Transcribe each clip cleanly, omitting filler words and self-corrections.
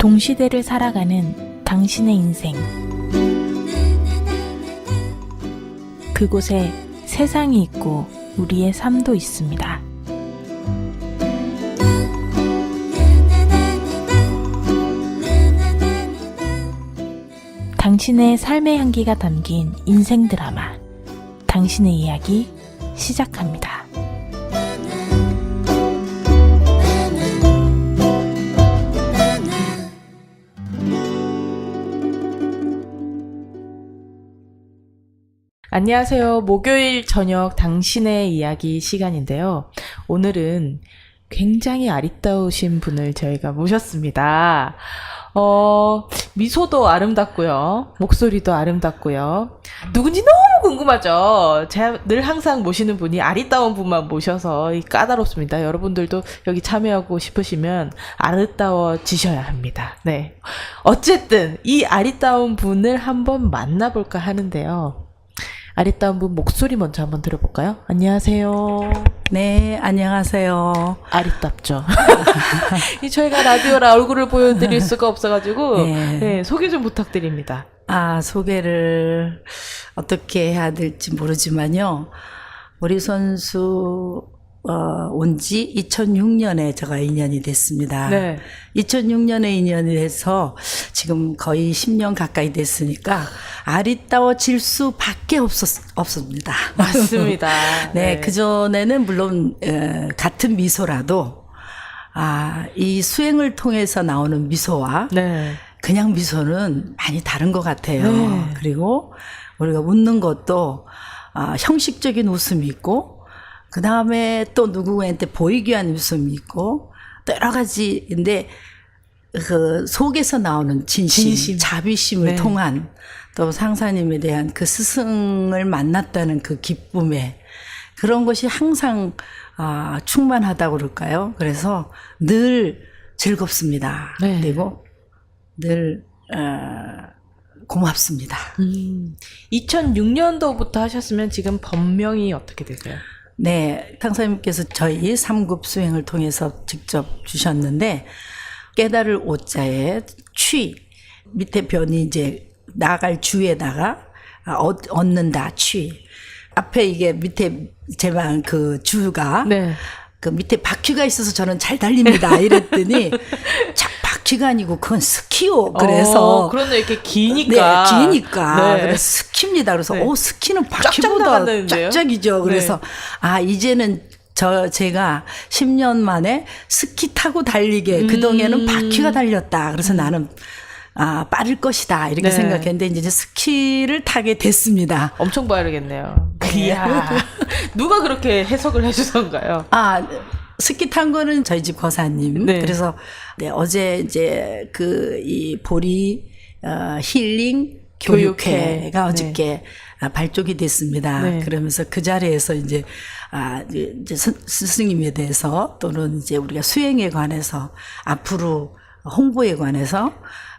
동시대를 살아가는 당신의 인생. 그곳에 세상이 있고 우리의 삶도 있습니다. 당신의 삶의 향기가 담긴 인생 드라마, 당신의 이야기 시작합니다. 안녕하세요. 목요일 저녁 당신의 이야기 시간인데요. 오늘은 굉장히 아리따우신 분을 저희가 모셨습니다. 미소도 아름답고요. 목소리도 아름답고요. 누군지 너무 궁금하죠? 제가 늘 항상 모시는 분이 아리따운 분만 모셔서 까다롭습니다. 여러분들도 여기 참여하고 싶으시면 아리따워지셔야 합니다. 네. 어쨌든 이 아리따운 분을 한번 만나볼까 하는데요. 아리따운 분 목소리 먼저 한번 들어볼까요? 안녕하세요. 네, 안녕하세요. 아리따죠. 저희가 라디오라 얼굴을 보여드릴 수가 없어가지고 네, 소개 좀 부탁드립니다. 소개를 어떻게 해야 될지 모르지만요. 우리 선수 온 지 2006년에 제가 인연이 됐습니다. 네. 2006년에 인연이 돼서 지금 거의 10년 가까이 됐으니까 아리따워질 수밖에 없습니다. 맞습니다. 네, 그전에는 물론 같은 미소라도 이 수행을 통해서 나오는 미소와 그냥 미소는 많이 다른 것 같아요. 네. 그리고 우리가 웃는 것도 형식적인 웃음이 있고 그 다음에 또 누구한테 보이기 위한 웃음이 있고 또 여러 가지인데 그 속에서 나오는 진심. 자비심을 통한 또 상사님에 대한 그 스승을 만났다는 그 기쁨에 그런 것이 항상 충만하다고 그럴까요? 그래서 늘 즐겁습니다. 그리고 늘 고맙습니다. 2006년도부터 하셨으면 지금 법명이 어떻게 되세요? 네, 상사님께서 저희 3급 수행을 통해서 직접 주셨는데 깨달을 오자에 취 밑에 변이 이제 나갈 주에다가 얻는다 취 앞에 이게 밑에 제만 그 주가 그 밑에 바퀴가 있어서 저는 잘 달립니다 이랬더니 바퀴가 아니고 그건 스키요. 그래서 그런데 이렇게 기니까 그래서 스키입니다. 그래서 스키는 바퀴보다 쫙쫙이죠. 그래서 이제는 제가 10년 만에 스키 타고 달리게 그동안에는 바퀴가 달렸다. 그래서 나는 빠를 것이다 이렇게 생각했는데 이제 스키를 타게 됐습니다. 엄청 빠르겠네요. 이야, 누가 그렇게 해석을 해주던가요? 스키 탄 거는 저희 집 거사님. 그래서 어제 이제 이 보리 힐링 교육회가 어저께 발족이 됐습니다. 그러면서 그 자리에서 이제 스승님에 대해서 또는 이제 우리가 수행에 관해서 앞으로 홍보에 관해서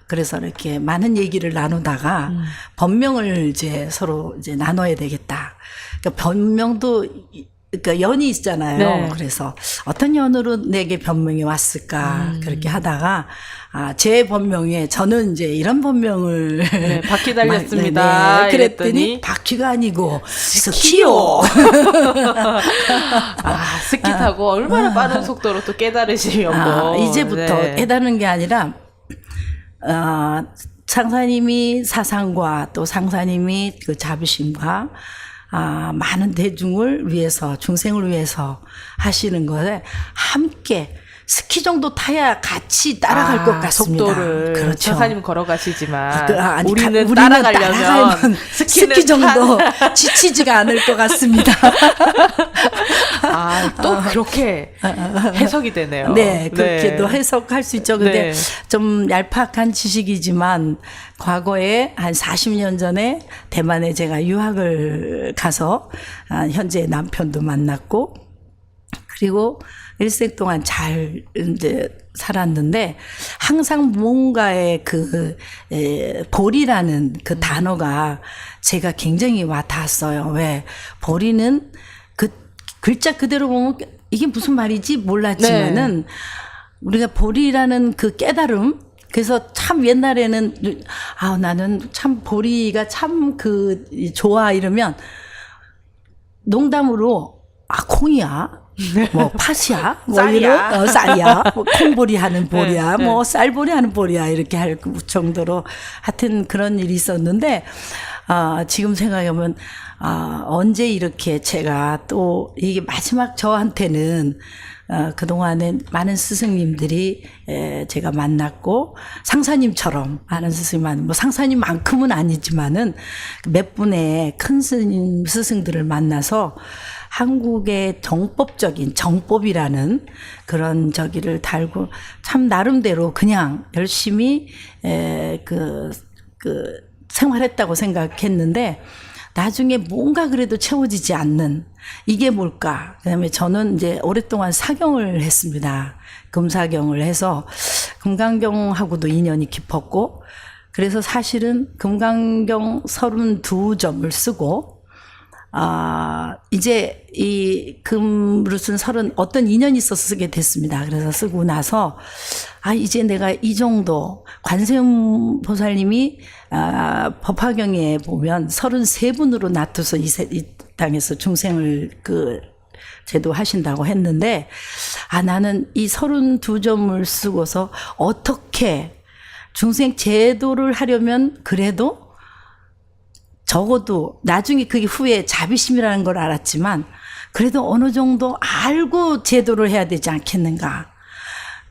그래서 이렇게 많은 얘기를 나누다가 법명을 이제 서로 이제 나눠야 되겠다. 그러니까 법명도 그러니까 연이 있잖아요. 그래서 어떤 연으로 내게 법명이 왔을까 그렇게 하다가 제 법명에 저는 이제 이런 법명을 바퀴 달렸습니다. 그랬더니 바퀴가 아니고 스키요. 스키 타고 얼마나 빠른 속도로 또 깨달으시면 이제부터 깨달은 게 아니라 상사님이 사상과 또 상사님이 그 자비심과 많은 대중을 위해서 중생을 위해서 하시는 것에 함께 스키 정도 타야 같이 따라갈 것 같습니다. 속도를 그렇죠. 천사님 걸어가시지만 우리는 따라가려면 스키 정도 지치지가 않을 것 같습니다. 또 그렇게 해석이 되네요. 네, 그렇게도 해석할 수 있죠. 근데 좀 얄팍한 지식이지만 과거에 한 40년 전에 대만에 제가 유학을 가서 현재 남편도 만났고 그리고 일생 동안 잘 이제 살았는데 항상 뭔가의 보리라는 그 단어가 제가 굉장히 와닿았어요. 왜? 보리는 그 글자 그대로 보면 이게 무슨 말이지 몰랐지만은 우리가 보리라는 그 깨달음 그래서 참 옛날에는 나는 참 보리가 참 좋아 이러면 농담으로 콩이야. 뭐 팥이야, 뭐 쌀이야. 이런 쌀이야, 뭐 콩보리 하는 보리야, 네, 뭐 쌀보리 하는 보리야 이렇게 할 정도로 하여튼 그런 일이 있었는데 지금 생각하면 언제 이렇게 제가 또 이게 마지막 저한테는 그동안에 많은 스승님들이 제가 만났고 상사님처럼 많은 스승님 뭐 상사님만큼은 아니지만은 몇 분의 큰 스승들을 만나서 한국의 정법적인 정법이라는 그런 저기를 달고 참 나름대로 그냥 열심히 생활했다고 생각했는데 나중에 뭔가 그래도 채워지지 않는 이게 뭘까? 그다음에 저는 이제 오랫동안 사경을 했습니다. 금사경을 해서 금강경하고도 인연이 깊었고 그래서 사실은 금강경 32점을 쓰고 이제 이 금으로 쓴 어떤 인연이 있어서 쓰게 됐습니다. 그래서 쓰고 나서 이제 내가 이 정도 관세음 보살님이 법화경에 보면 33분으로 놔둬서 이 땅에서 중생을 제도하신다고 했는데 나는 이 32점을 쓰고서 어떻게 중생 제도를 하려면 그래도 적어도 나중에 그게 후에 자비심이라는 걸 알았지만 그래도 어느 정도 알고 제도를 해야 되지 않겠는가.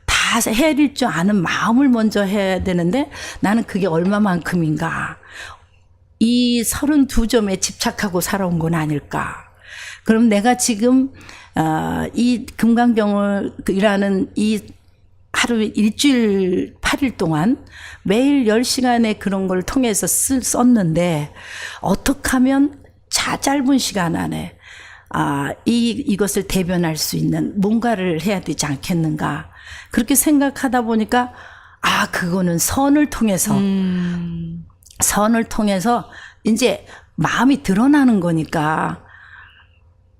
다 해릴 줄 아는 마음을 먼저 해야 되는데 나는 그게 얼마만큼인가. 이 32점에 집착하고 살아온 건 아닐까. 그럼 내가 지금 이 금강경을 일하는 이 하루 일주일 8일 동안 매일 10시간의 그런 걸 통해서 썼는데 어떻게 하면 짧은 시간 안에 이것을 대변할 수 있는 뭔가를 해야 되지 않겠는가. 그렇게 생각하다 보니까 그거는 선을 통해서 이제 마음이 드러나는 거니까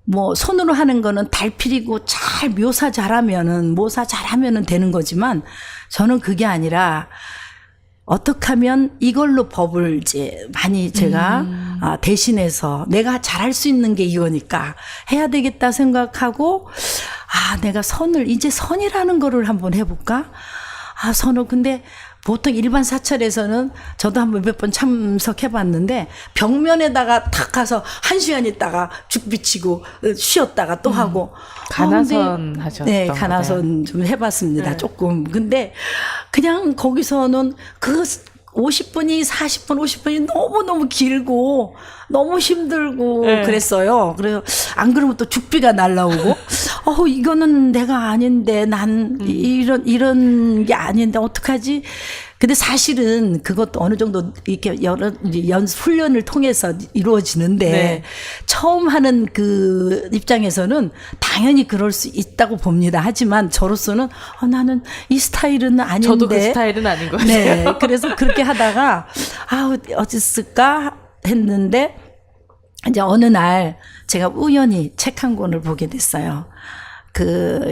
뭐 손으로 하는 거는 달필이고 잘 모사 잘하면은 되는 거지만 저는 그게 아니라 어떻게 하면 이걸로 법을 이제 많이 제가 대신해서 내가 잘할 수 있는 게 이거니까 해야 되겠다 생각하고 내가 이제 선이라는 거를 한번 해볼까? 선을 근데 보통 일반 사찰에서는 저도 한번 몇 번 참석해봤는데 벽면에다가 탁 가서 1시간 있다가 죽 비치고 쉬었다가 또 하고 가나선 하셨던 네, 가나선 좀 해봤습니다. 네. 조금. 근데 그냥 거기서는 50분이 40분, 50분이 너무너무 길고 너무 힘들고 네. 그랬어요. 그래서 안 그러면 또 죽비가 날라오고 이거는 내가 아닌데 난 이런 게 아닌데 어떡하지? 근데 사실은 그것도 어느 정도 이렇게 여러 훈련을 통해서 이루어지는데 네. 처음 하는 그 입장에서는 당연히 그럴 수 있다고 봅니다. 하지만 저로서는 나는 이 스타일은 아닌데 저도 그 스타일은 아닌 것 같아요. 네, 그래서 그렇게 하다가 어딨을까 했는데 이제 어느 날 제가 우연히 책 한 권을 보게 됐어요.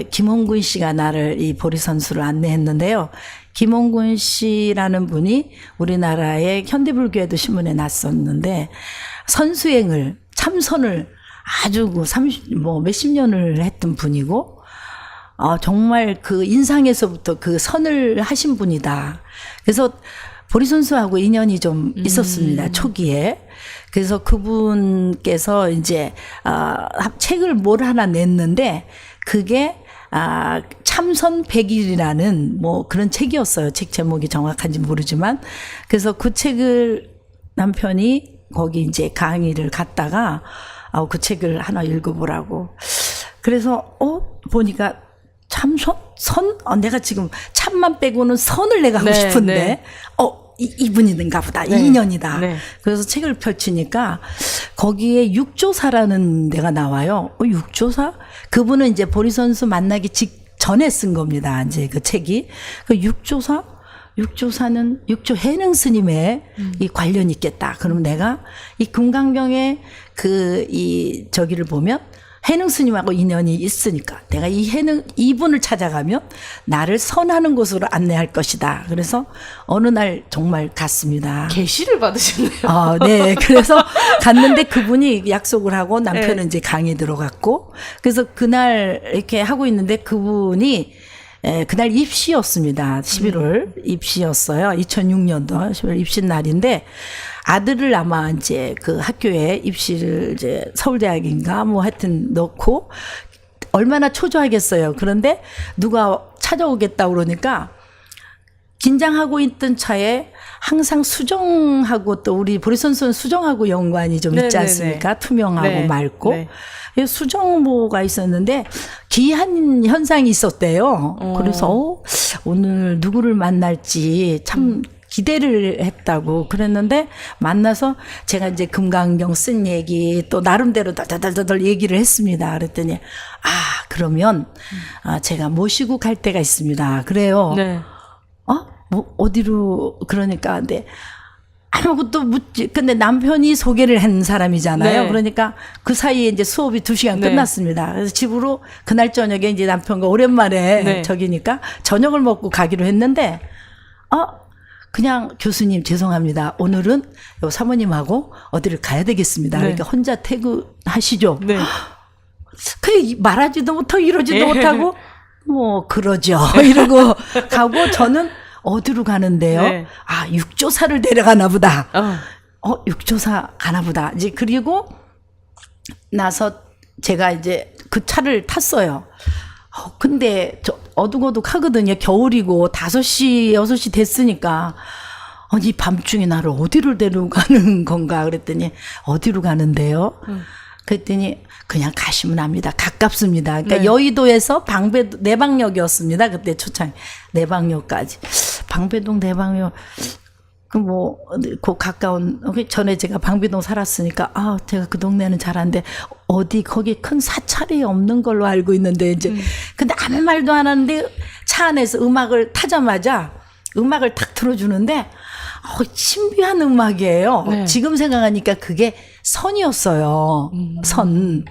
김홍근 씨가 나를 이 보리선수를 안내했는데요. 김홍근 씨라는 분이 우리나라의 현대불교에도 신문에 났었는데 참선을 아주 몇십 년을 했던 분이고 정말 그 인상에서부터 그 선을 하신 분이다. 그래서 보리선수하고 인연이 좀 있었습니다. 초기에. 그래서 그분께서 이제 책을 뭘 하나 냈는데 그게 참선 100일이라는 뭐 그런 책이었어요. 책 제목이 정확한지 모르지만 그래서 그 책을 남편이 거기 이제 강의를 갔다가 그 책을 하나 읽어보라고. 그래서 보니까 참선? 내가 지금 참만 빼고는 선을 내가 하고 네, 싶은데 네. 이분이든가 보다. 네. 이 인연이다. 네. 그래서 책을 펼치니까 거기에 육조사라는 데가 나와요. 육조사? 그분은 이제 보리선수 만나기 직전에 쓴 겁니다. 이제 그 책이. 육조사는 육조해능 스님의 이 관련이 있겠다. 그럼 내가 이 금강경의 저기를 보면 해능 스님하고 인연이 있으니까 내가 이분을 찾아가면 나를 선하는 곳으로 안내할 것이다. 그래서 어느 날 정말 갔습니다. 계시를 받으셨네요. 네. 그래서 갔는데 그분이 약속을 하고 남편은 네. 이제 강의 들어갔고, 그래서 그날 이렇게 하고 있는데 그분이 그날 입시였습니다. 11월 입시였어요. 2006년도 11월 입시 날인데 아들을 아마 이제 그 학교에 입시를 이제 서울대학인가 뭐 하여튼 넣고 얼마나 초조하겠어요. 그런데 누가 찾아오겠다 그러니까 긴장하고 있던 차에 항상 수정하고 또 우리 보리 선수는 수정하고 연관이 좀 있지 네네네. 않습니까? 투명하고 네. 맑고. 네. 수정모가 있었는데 기이한 현상이 있었대요. 그래서 오늘 누구를 만날지 참 기대를 했다고 그랬는데 만나서 제가 이제 금강경 쓴 얘기 또 나름대로 다다다다들 얘기를 했습니다. 그랬더니 그러면 제가 모시고 갈 데가 있습니다. 그래요. 네. 뭐 어디로 그러니까 근데 아무것도 묻지. 근데 남편이 소개를 한 사람이잖아요. 네. 그러니까 그 사이에 이제 수업이 2시간 네. 끝났습니다. 그래서 집으로 그날 저녁에 이제 남편과 오랜만에 네. 저기니까 저녁을 먹고 가기로 했는데 그냥 교수님 죄송합니다. 오늘은 요 사모님하고 어디를 가야 되겠습니다. 네. 그러니까 혼자 퇴근하시죠. 네. 그 말하지도 못하고 이러지도 예. 못하고 뭐 그러죠. 이러고 가고 저는 어디로 가는데요? 네. 육조사를 데려가나 보다. 육조사 가나 보다. 이제 그리고 나서 제가 이제 그 차를 탔어요. 근데 저 어둑어둑 하거든요. 겨울이고 5시, 6시 됐으니까. 아니, 밤중에 나를 어디로 데려가는 건가 그랬더니 어디로 가는데요? 그랬더니 그냥 가시면 합니다. 가깝습니다. 그러니까 네. 여의도에서 방배동 내방역이었습니다. 그때 초창 내방역까지. 방배동 내방역 그 가까운 전에 제가 방배동 살았으니까 제가 그 동네는 잘 아는데 어디 거기 큰 사찰이 없는 걸로 알고 있는데 이제 근데 아무 말도 안 하는데 차 안에서 음악을 타자마자 음악을 탁 틀어주는데 신비한 음악이에요. 네. 지금 생각하니까 그게 선이었어요. 선.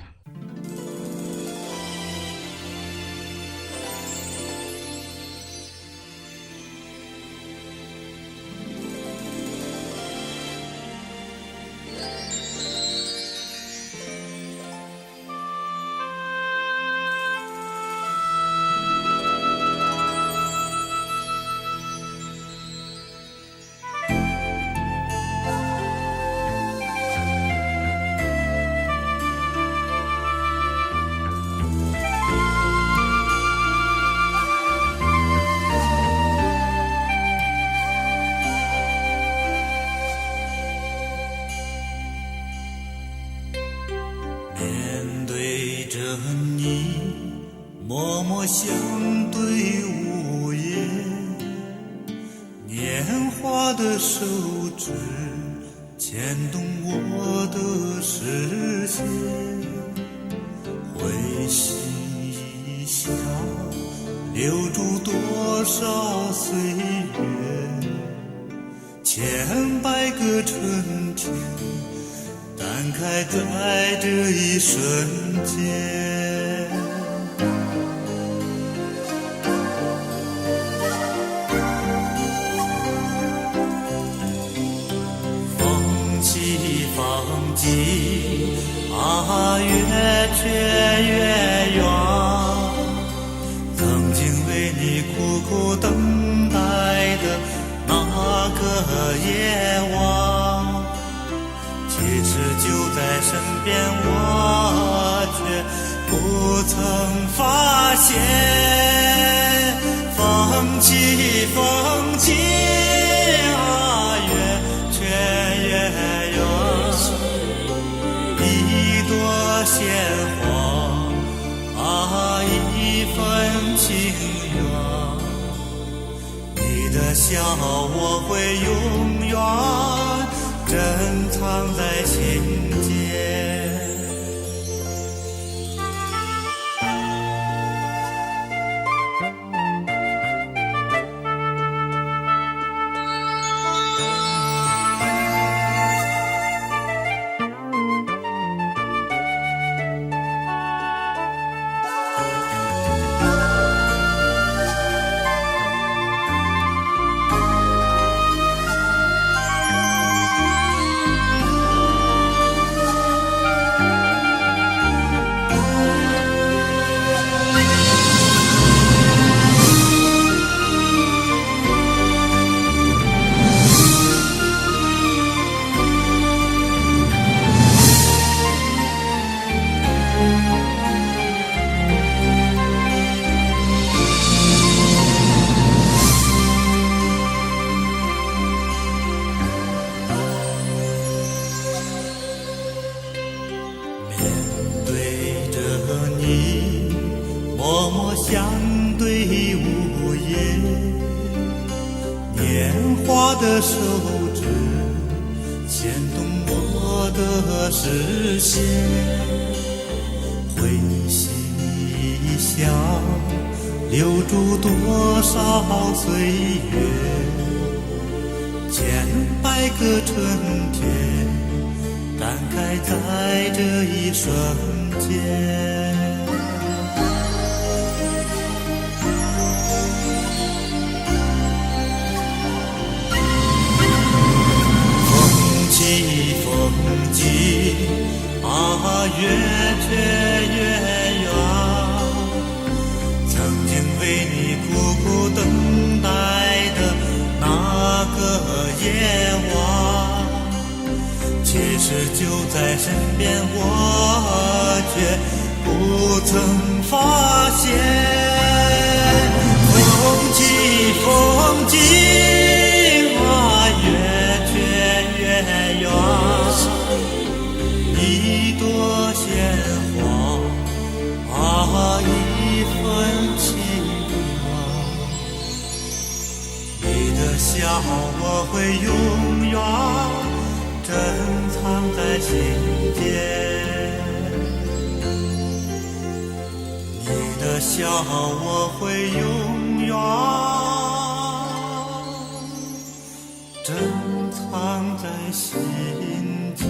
相对无言，年华的手指牵动我的视线，回忆一笑，留住多少岁月，千百个春天感慨在这一瞬间。风起风急啊，越却越远，曾经为你苦苦等待的那个夜晚，其实就在身边，我却不曾发现。风起风急啊，越却越远，一朵鲜花啊，一份情啊，你的笑我会永远珍藏在心间，你的笑我会永远珍藏在心间。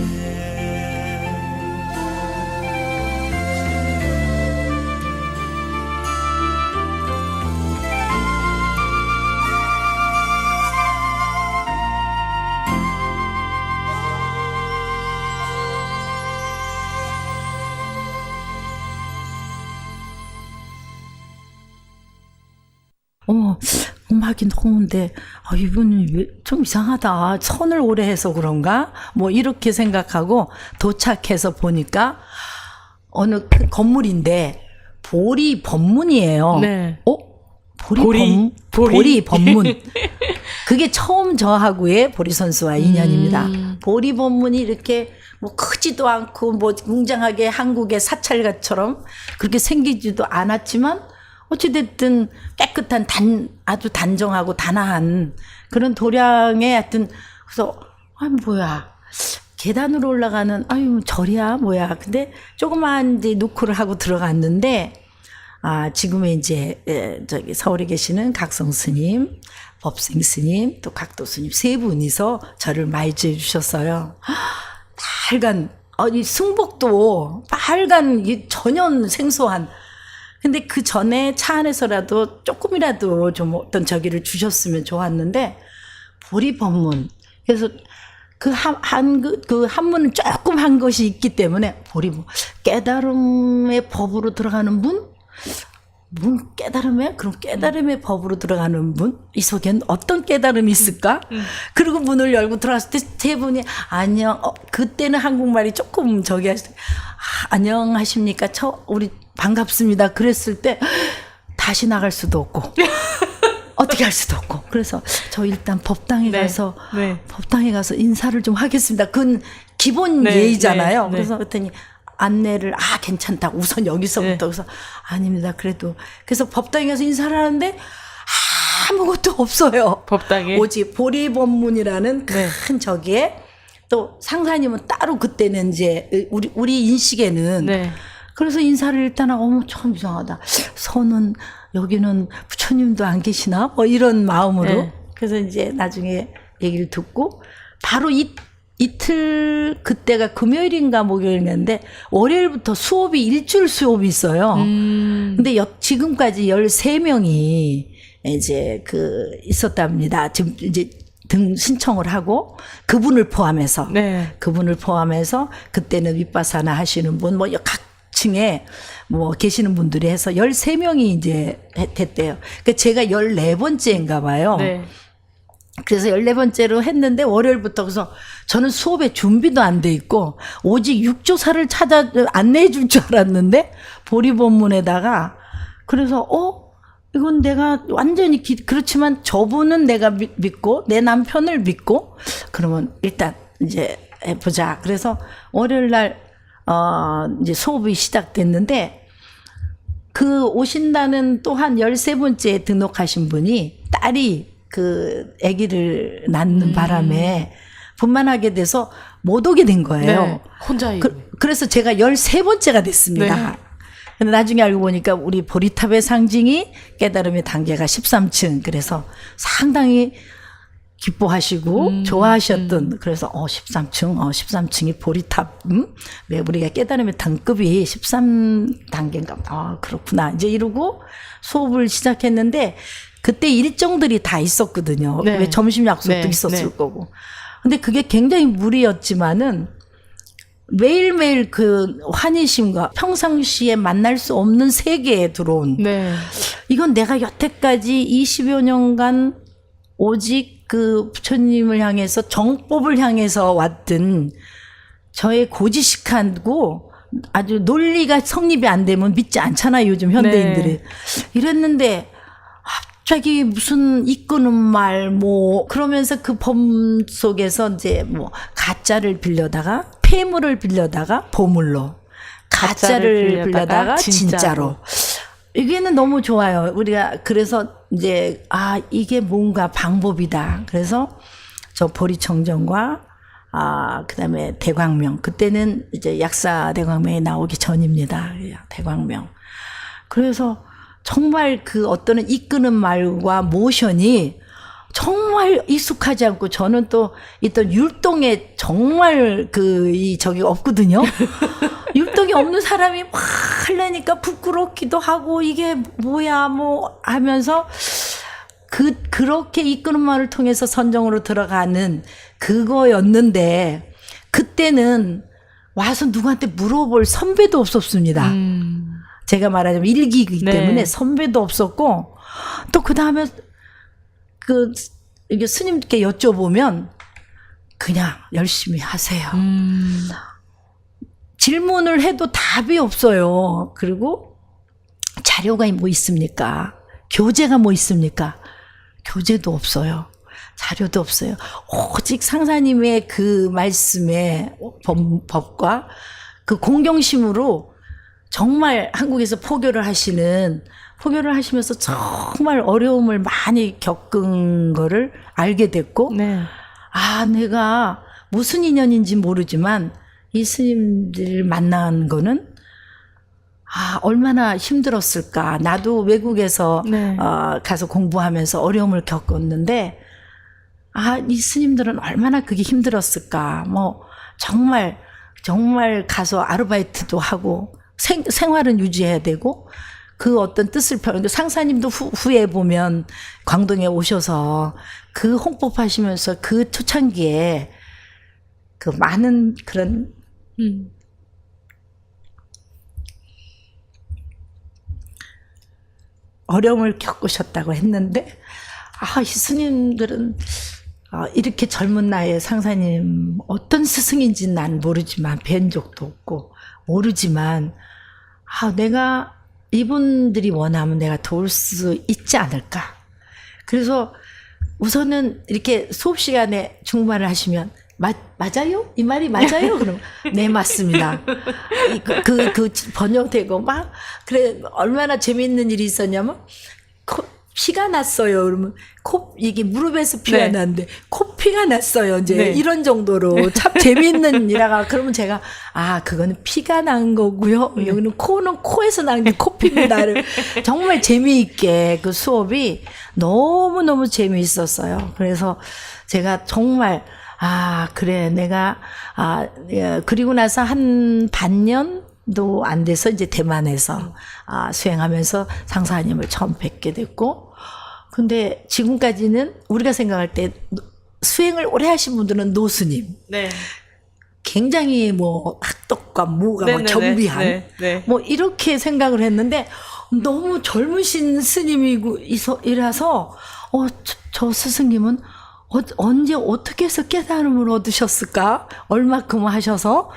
음악이 좋은데 이분은 좀 이상하다. 선을 오래 해서 그런가? 뭐 이렇게 생각하고 도착해서 보니까 어느 큰 건물인데 보리 법문이에요. 네. 보리 법문. 그게 처음 저하고의 보리 선수와 인연입니다. 보리 법문이 이렇게 뭐 크지도 않고 뭐 웅장하게 한국의 사찰가처럼 그렇게 생기지도 않았지만 어찌됐든 깨끗한 아주 단정하고 단아한 그런 도량에 하여튼 그래서 뭐야 계단으로 올라가는 절이야 뭐야 근데 조그만 이제 노크를 하고 들어갔는데 지금은 이제 저기 서울에 계시는 각성 스님, 법생 스님, 또 각도 스님 세 분이서 저를 맞이해 주셨어요. 빨간 이 승복도 빨간 이 전혀 생소한. 근데 그 전에 차 안에서라도 조금이라도 좀 어떤 저기를 주셨으면 좋았는데 보리 법문. 그래서 그 한문은 조금 한 것이 있기 때문에 보리 깨달음의 법으로 들어가는 문 깨달음에? 그럼 깨달음의 법으로 들어가는 문? 이 속엔 어떤 깨달음이 있을까? 그리고 문을 열고 들어갔을 때 세 분이 안녕. 그때는 한국말이 조금 저기 안녕하십니까? 우리 반갑습니다. 그랬을 때 다시 나갈 수도 없고 어떻게 할 수도 없고 그래서 저 일단 법당에 가서 법당에 가서 인사를 좀 하겠습니다. 그건 기본 예의잖아요. 그래서 그랬더니 안내를 괜찮다. 우선 여기서부터 그래서 아닙니다. 그래서 법당에 가서 인사를 하는데 아무것도 없어요. 법당에 오직 보리법문이라는 큰 저기에 또 상사님은 따로 그때는 이제 우리 인식에는 그래서 인사를 일단 하고 참 이상하다. 선은 여기는 부처님도 안 계시나? 뭐 이런 마음으로. 그래서 이제 나중에 얘기를 듣고 바로 이틀 그때가 금요일인가 목요일인데 월요일부터 수업이 일주일 수업이 있어요. 근데 지금까지 13명이 이제 있었답니다. 지금 이제 등 신청을 하고 그분을 포함해서 그때는 윗바사나 하시는 분 뭐 각 층에 뭐 계시는 분들이 해서 13명이 이제 됐대요. 그러니까 제가 14번째인가 봐요. 그래서 14번째로 했는데 월요일부터 그래서 저는 수업에 준비도 안 돼 있고 오직 육조사를 찾아 안내해 줄 줄 알았는데 보리법문에다가 그래서 이건 내가 완전히 그렇지만 저분은 내가 믿고 내 남편을 믿고 그러면 일단 이제 해보자. 그래서 월요일 날 이제 수업이 시작됐는데 그 오신다는 또 한 13번째 등록하신 분이 딸이 그 아기를 낳는 바람에 분만하게 돼서 못 오게 된 거예요. 네. 혼자 그래서 제가 13번째가 됐습니다. 네. 근데 나중에 알고 보니까 우리 보리탑의 상징이 깨달음의 단계가 13층. 그래서 상당히 기뻐하시고 좋아하셨던 그래서 13층이 보리탑. 왜 우리가 깨달음의 등급이 13단계인가? 아, 그렇구나. 이제 이러고 수업을 시작했는데 그때 일정들이 다 있었거든요. 네. 왜 점심 약속도 네. 있었을 네. 거고. 근데 그게 굉장히 무리였지만은 매일매일 그 환희심과 평상시에 만날 수 없는 세계에 들어온 네. 이건 내가 여태까지 20여 년간 오직 그 부처님을 향해서 정법을 향해서 왔던 저의 고지식하고 아주 논리가 성립이 안 되면 믿지 않잖아요, 요즘 현대인들이. 네. 이랬는데 갑자기 무슨 이끄는 말 뭐 그러면서 그 범 속에서 이제 뭐 가짜를 빌려다가 폐물을 빌려다가 보물로 가짜를 빌려다가 진짜로. 이게는 너무 좋아요. 우리가 그래서 이제 이게 뭔가 방법이다. 그래서 저 보리청정과 그다음에 대광명. 그때는 이제 약사 대광명이 나오기 전입니다. 대광명. 그래서 정말 그 어떤 이끄는 말과 모션이 정말 익숙하지 않고 저는 또 있던 율동에 정말 저기 없거든요. 율동이 없는 사람이 막 하려니까 부끄럽기도 하고 이게 뭐야 뭐 하면서 그렇게 이끄는 말을 통해서 선정으로 들어가는 그거였는데 그때는 와서 누구한테 물어볼 선배도 없었습니다. 제가 말하자면 일기이기 때문에 네. 선배도 없었고 또 그 다음에 이게 스님께 여쭤보면 그냥 열심히 하세요. 질문을 해도 답이 없어요. 그리고 자료가 뭐 있습니까? 교재가 뭐 있습니까? 교재도 없어요. 자료도 없어요. 오직 상사님의 그 말씀의 법과 그 공경심으로 정말 한국에서 포교를 하시면서 정말 어려움을 많이 겪은 거를 알게 됐고, 네. 내가 무슨 인연인지 모르지만 이 스님들 만난 거는 얼마나 힘들었을까. 나도 외국에서 네. 가서 공부하면서 어려움을 겪었는데 이 스님들은 얼마나 그게 힘들었을까. 뭐 정말 가서 아르바이트도 하고 생활은 유지해야 되고 그 어떤 뜻을 상사님도 후에 보면 광동에 오셔서 그 홍법하시면서 그 초창기에 그 많은 그런 어려움을 겪으셨다고 했는데 이 스님들은 이렇게 젊은 나이에 상사님 어떤 스승인지는 난 모르지만 뵌 적도 없고 모르지만 내가 이분들이 원하면 내가 도울 수 있지 않을까. 그래서 우선은 이렇게 수업 시간에 중말을 하시면 맞아요? 이 말이 맞아요? 그럼 네 맞습니다. 그 번역되고 막 그래 얼마나 재미있는 일이 있었냐면 피가 났어요. 그러면 이게 무릎에서 피가 네. 났는데 코피가 났어요. 이제 네. 이런 정도로 참 재미있는 일화가 그러면 제가 그거는 피가 난 거고요. 여기는 코는 코에서 난 게 코피입니다. 정말 재미있게 그 수업이 너무너무 재미있었어요. 그래서 제가 정말 그래 내가 그리고 나서 한 반년도 안 돼서 이제 대만에서 수행하면서 상사님을 처음 뵙게 됐고 근데 지금까지는 우리가 생각할 때 수행을 오래 하신 분들은 노스님 네. 굉장히 뭐 학덕과 뭐가 막 겸비한 네. 뭐 이렇게 생각을 했는데 너무 젊으신 스님이고 이라서 저 스승님은 언제 어떻게 해서 깨달음을 얻으셨을까? 얼마큼 하셔서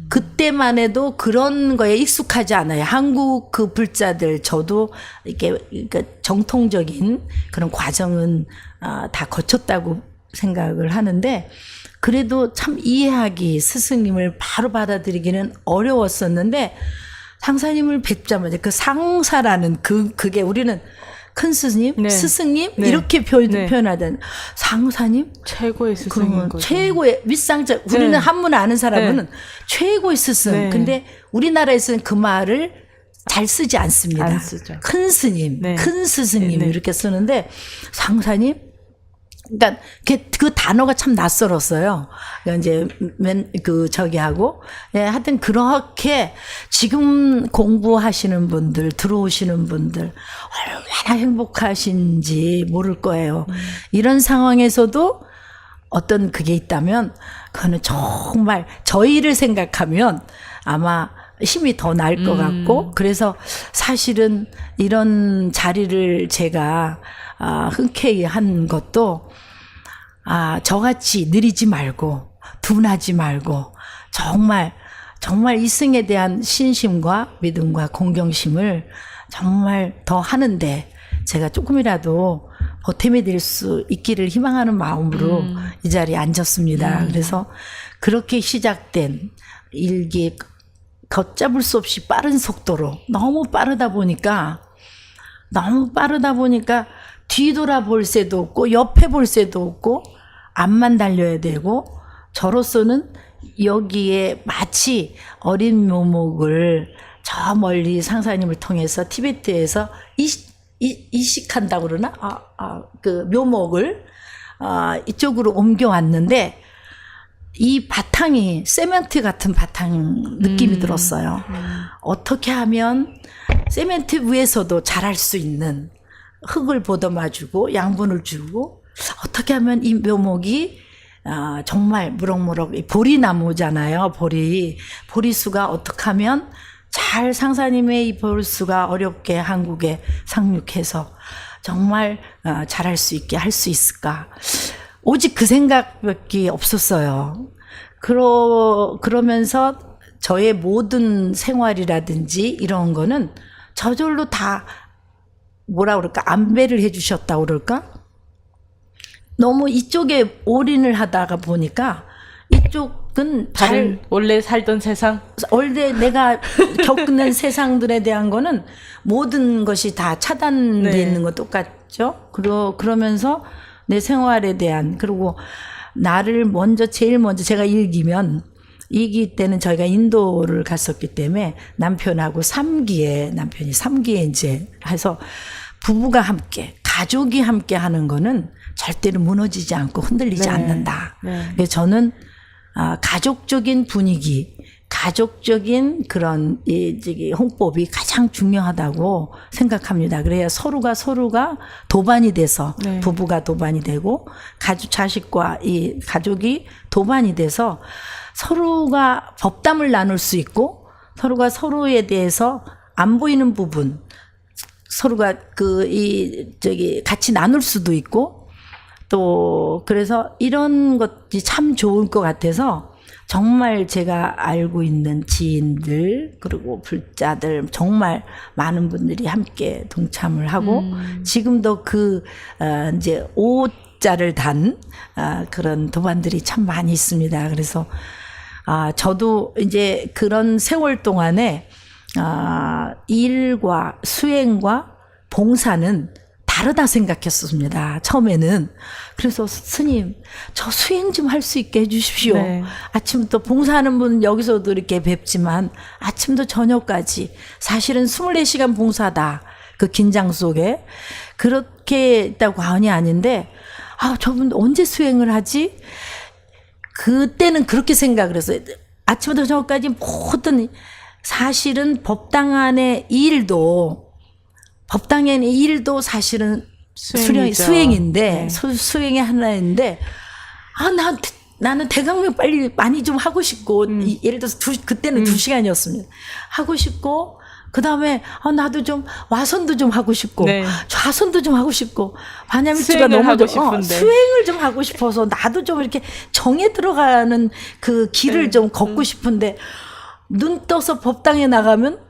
그때만 해도 그런 거에 익숙하지 않아요. 한국 그 불자들 저도 이렇게 정통적인 그런 과정은 다 거쳤다고 생각을 하는데 그래도 참 이해하기 스승님을 바로 받아들이기는 어려웠었는데 상사님을 뵙자마자 그 상사라는 그게 우리는 큰 스님, 네. 스승님 네. 이렇게 네. 표현하던 상사님 최고의 스승인 그러면 거죠. 최고의 윗상자 우리는 네. 한문 아는 사람은 최고의 스승. 네. 근데 우리나라에서는 그 말을 잘 쓰지 않습니다. 안 쓰죠. 큰 스님, 네. 큰 스승님 네, 네. 이렇게 쓰는데 상사님 그러니까 그 단어가 참 낯설었어요. 그러니까 이제 하고 하여튼 그렇게 지금 공부하시는 분들 들어오시는 분들 얼마나 행복하신지 모를 거예요. 이런 상황에서도 어떤 그게 있다면 그거는 정말 저희를 생각하면 아마 힘이 더 날 것 같고 그래서 사실은 이런 자리를 제가 흔쾌히 한 것도 저같이 느리지 말고 둔하지 말고 정말 이승에 대한 신심과 믿음과 공경심을 정말 더 하는데 제가 조금이라도 보탬이 될 수 있기를 희망하는 마음으로 이 자리에 앉았습니다. 그래서 그렇게 시작된 일기 걷잡을 수 없이 빠른 속도로 너무 빠르다 보니까 뒤돌아볼 새도 없고 옆에 볼 새도 없고 앞만 달려야 되고 저로서는 여기에 마치 어린 묘목을 저 멀리 상사님을 통해서 티베트에서 이식한다고 그러나 그 묘목을 이쪽으로 옮겨왔는데 이 바탕이 세멘트 같은 바탕 느낌이 들었어요. 어떻게 하면 세멘트 위에서도 자랄 수 있는 흙을 보듬어주고 양분을 주고 어떻게 하면 이 묘목이 정말 무럭무럭 보리나무잖아요. 보리수가 어떻게 하면 잘 상사님의 이 보리수가 어렵게 한국에 상륙해서 정말 자랄 수 있게 할 수 있을까. 오직 그 생각밖에 없었어요. 그러면서 저의 모든 생활이라든지 이런 거는 저절로 다 뭐라 그럴까 안배를 해주셨다고 그럴까? 너무 이쪽에 올인을 하다가 보니까 이쪽은 원래 살던 세상? 원래 내가 겪는 세상들에 대한 거는 모든 것이 다 차단되어 네. 있는 거 똑같죠? 그러면서 내 생활에 대한 그리고 나를 제일 먼저 제가 일기면 이기 때는 저희가 인도를 갔었기 때문에 남편이 3기에 이제 해서 부부가 함께 가족이 함께 하는 거는 절대로 무너지지 않고 흔들리지 네. 않는다. 네. 그래서 저는 가족적인 분위기, 가족적인 그런 홍법이 가장 중요하다고 생각합니다. 그래야 서로가 도반이 돼서 네. 부부가 도반이 되고 자식과 이 가족이 도반이 돼서 서로가 법담을 나눌 수 있고 서로가 서로에 대해서 안 보이는 부분 서로가 같이 나눌 수도 있고 또 그래서 이런 것이 참 좋을 것 같아서 정말 제가 알고 있는 지인들 그리고 불자들 정말 많은 분들이 함께 동참을 하고 지금도 이제 5자를 단 그런 도반들이 참 많이 있습니다. 그래서 저도 이제 그런 세월 동안에 일과 수행과 봉사는 다르다 생각했습니다. 처음에는. 그래서 스님, 저 수행 좀 할 수 있게 해주십시오. 네. 아침부터 봉사하는 분 여기서도 이렇게 뵙지만 아침부터 저녁까지 사실은 24시간 봉사다. 그 긴장 속에. 그렇게 있다고 하니 아닌데 저분 언제 수행을 하지? 그때는 그렇게 생각을 했어요. 아침부터 저녁까지 모든 사실은 법당 안의 일도 사실은 수행인데 네. 수행의 하나인데 나는 대강명 빨리 많이 좀 하고 싶고 예를 들어서 그때는 2시간이었습니다. 하고 싶고 그다음에 나도 좀 와선도 좀 하고 싶고 네. 좌선도 좀 하고 싶고 반야밀주가 수행을 너무 하고 싶은데. 수행을 좀 하고 싶어서 나도 좀 이렇게 정에 들어가는 그 길을 네. 좀 걷고 싶은데 눈 떠서 법당에 나가면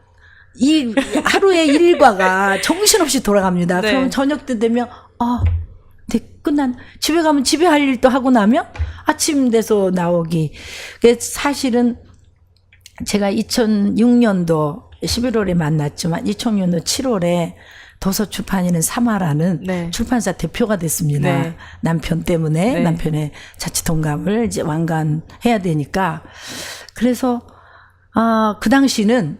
이 하루의 일과가 정신없이 돌아갑니다. 네. 그럼 저녁 때 되면 끝난 집에 가면 집에 할 일도 하고 나면 아침 돼서 나오기. 사실은 제가 2006년도 11월에 만났지만 2006년 7월에 도서출판인은 사마라는 네. 출판사 대표가 됐습니다. 네. 남편 때문에 네. 남편의 자취동감을 이제 완간해야 되니까. 그래서 그 당시는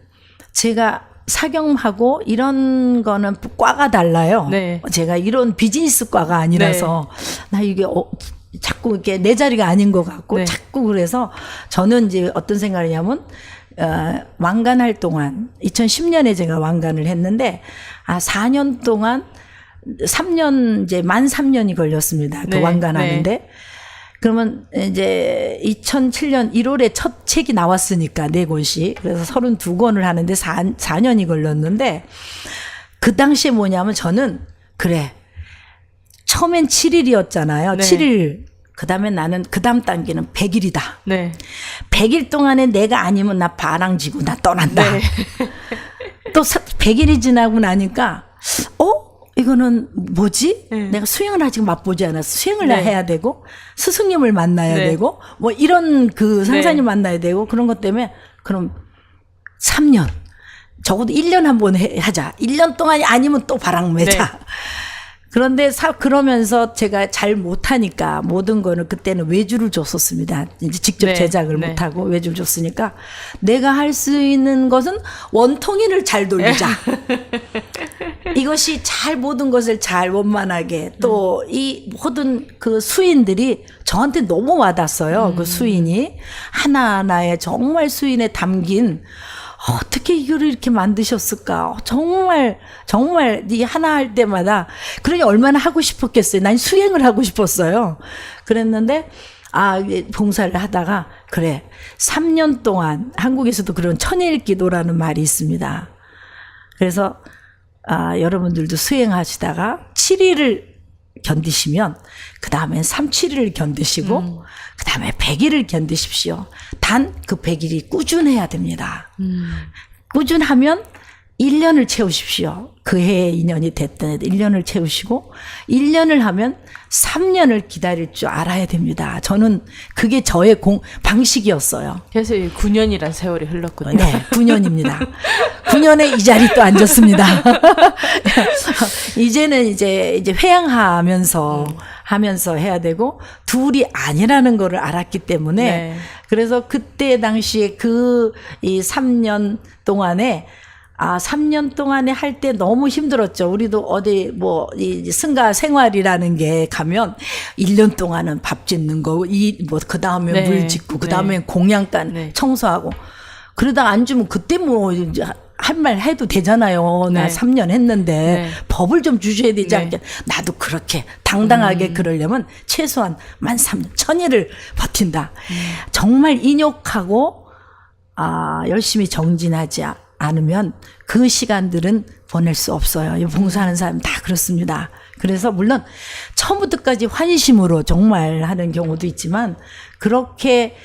제가 사경하고 이런 거는 과가 달라요. 네. 제가 이런 비즈니스 과가 아니라서 나 이게 자꾸 이렇게 내 자리가 아닌 것 같고 네. 자꾸 그래서 저는 이제 어떤 생각이냐면 왕관할 동안 2010년에 제가 왕관을 했는데 4년 동안 3년 이제 만 3년이 걸렸습니다. 그 네. 왕관하는데 네. 그러면 이제 2007년 1월에 첫 책이 나왔으니까 4권씩 그래서 32권을 하는데 4년이 걸렸는데 그 당시에 뭐냐면 저는 그래 처음엔 7일이었잖아요. 네. 7일 그다음에 나는 그다음 단계는 100일이다. 네. 100일 동안에 내가 아니면 나 바랑지고 나 떠난다. 네. 또 100일이 지나고 나니까 이거는 뭐지? 네. 내가 수행을 아직 맛보지 않았어. 수행을 네. 해야 되고 스승님을 만나야 네. 되고 뭐 이런 그 상사님 네. 만나야 되고 그런 것 때문에 그럼 3년 적어도 1년 한번 하자. 1년 동안이 아니면 또 바람 매자. 네. 그런데 그러면서 제가 잘 못하니까 모든 거는 그때는 외주를 줬었습니다. 이제 직접 네. 제작을 네. 못하고 외주를 줬으니까 내가 할 수 있는 것은 원통인을 잘 돌리자. 이것이 잘 모든 것을 잘 원만하게 또 이 모든 그 수인들이 저한테 너무 와닿았어요. 그 수인이 하나하나에 정말 수인에 담긴 어떻게 이거를 이렇게 만드셨을까? 정말 이 하나 할 때마다 그러니 얼마나 하고 싶었겠어요. 난 수행을 하고 싶었어요. 그랬는데 봉사를 하다가 그래 3년 동안 한국에서도 그런 천일기도라는 말이 있습니다. 그래서 여러분들도 수행하시다가 7일을 견디시면 그 다음엔 37일을 견디시고 그 다음에 100일을 견디십시오. 단 그 100일이 꾸준해야 됩니다. 꾸준하면 1년을 채우십시오. 그 해에 2년이 됐든 1년을 채우시고 1년을 하면 3년을 기다릴 줄 알아야 됩니다. 저는 그게 저의 방식이었어요. 그래서 9년이란 세월이 흘렀군요. 네, 9년입니다. 9년에 이 자리 또 앉았습니다. 이제는 이제 회양하면서 해야 되고 둘이 아니라는 거를 알았기 때문에 네. 그래서 그때 당시에 이 3년 동안에 3년 동안에 할 때 너무 힘들었죠. 우리도 어디 이 승가 생활이라는 게 가면 1년 동안은 밥 짓는 거, 그 다음에 네. 물 짓고, 그 다음에 네. 공양간 네. 청소하고. 그러다가 안 주면 그때 이제 할 말 해도 되잖아요. 나 네. 3년 했는데 네. 법을 좀 주셔야 되지 네. 않겠. 나도 그렇게 당당하게 그러려면 최소한 13,000년, 1000일을 버틴다. 정말 인욕하고 열심히 정진하지 않으면 그 시간들은 보낼 수 없어요. 이 봉사하는 사람 다 그렇습니다. 그래서 물론 처음부터까지 환심으로 정말 하는 경우도 있지만 그렇게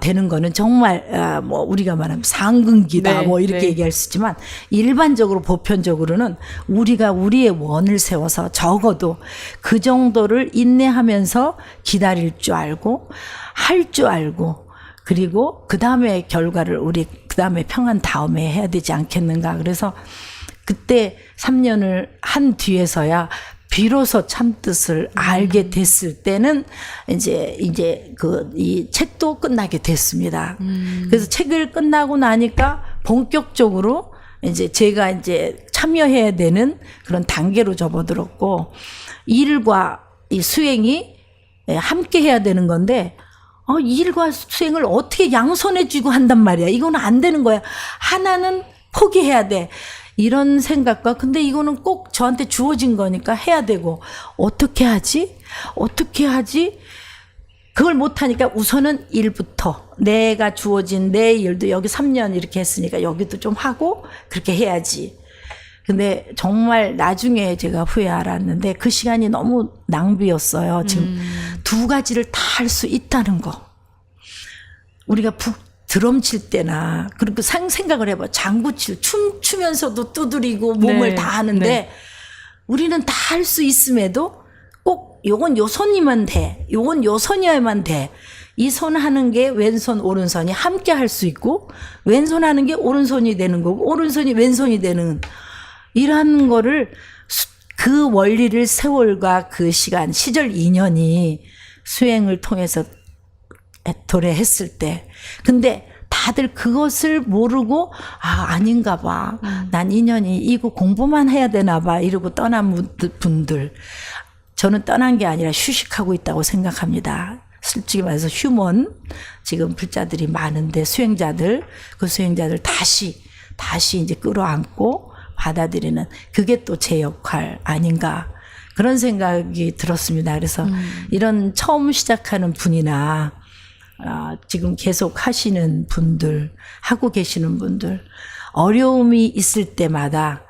되는 거는 정말 우리가 말하면 상근기다 네, 이렇게 네. 얘기할 수 있지만 일반적으로 보편적으로는 우리가 우리의 원을 세워서 적어도 그 정도를 인내하면서 기다릴 줄 알고 할 줄 알고 그리고 그 다음에 결과를 그 다음에 평안 다음에 해야 되지 않겠는가. 그래서 그때 3년을 한 뒤에서야 비로소 참 뜻을 알게 됐을 때는 이제 이 책도 끝나게 됐습니다. 그래서 책을 끝나고 나니까 본격적으로 제가 참여해야 되는 그런 단계로 접어들었고 일과 이 수행이 함께 해야 되는 건데 일과 수행을 어떻게 양손에 쥐고 한단 말이야. 이거는 안 되는 거야. 하나는 포기해야 돼. 이런 생각과 근데 이거는 꼭 저한테 주어진 거니까 해야 되고 어떻게 하지? 그걸 못하니까 우선은 일부터 내가 주어진 내 일도 여기 3년 이렇게 했으니까 여기도 좀 하고 그렇게 해야지. 근데 정말 나중에 제가 후에 알았는데 그 시간이 너무 낭비였어요. 지금 2가지를 다 할 수 있다는 거. 우리가 드럼 칠 때나 그리고 생각을 해봐. 장구 춤추면서도 두드리고 몸을 네, 다 하는데 네. 우리는 다 할 수 있음에도 꼭 요건 요 손이면 돼. 요건 요 손이어야만 돼. 이 손 하는 게 왼손 오른손이 함께 할 수 있고 왼손 하는 게 오른손이 되는 거고 오른손이 왼손이 되는 이러한 거를 그 원리를 세월과 그 시절 2년이 수행을 통해서 도래했을 때 근데 다들 그것을 모르고 아닌가 봐. 난 인연이 이거 공부만 해야 되나 봐 이러고 떠난 분들 저는 떠난 게 아니라 휴식하고 있다고 생각합니다. 솔직히 말해서 휴먼 지금 불자들이 많은데 수행자들 그 수행자들 다시 이제 끌어안고 받아들이는 그게 또 제 역할 아닌가 그런 생각이 들었습니다. 그래서 이런 처음 시작하는 분이나 지금 계속 하시는 분들 하고 계시는 분들 어려움이 있을 때마다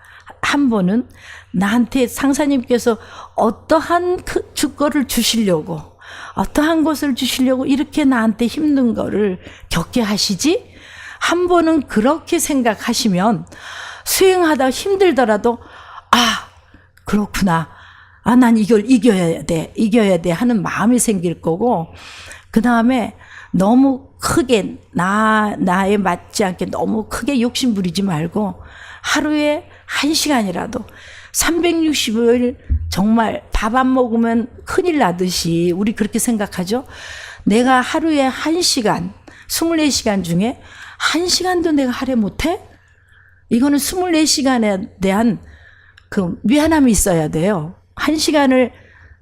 한 번은 나한테 상사님께서 어떠한 거를 주시려고 어떠한 것을 주시려고 이렇게 나한테 힘든 거를 겪게 하시지? 한 번은 그렇게 생각하시면 수행하다 힘들더라도 그렇구나. 난 이걸 이겨야 돼 하는 마음이 생길 거고 그 다음에 너무 크게 나에 맞지 않게 너무 크게 욕심 부리지 말고 하루에 1시간이라도 365일 정말 밥 안 먹으면 큰일 나듯이 우리 그렇게 생각하죠. 내가 하루에 1시간 24시간 중에 1시간도 내가 하려 못해? 이거는 24시간에 대한 그 미안함이 있어야 돼요. 1시간을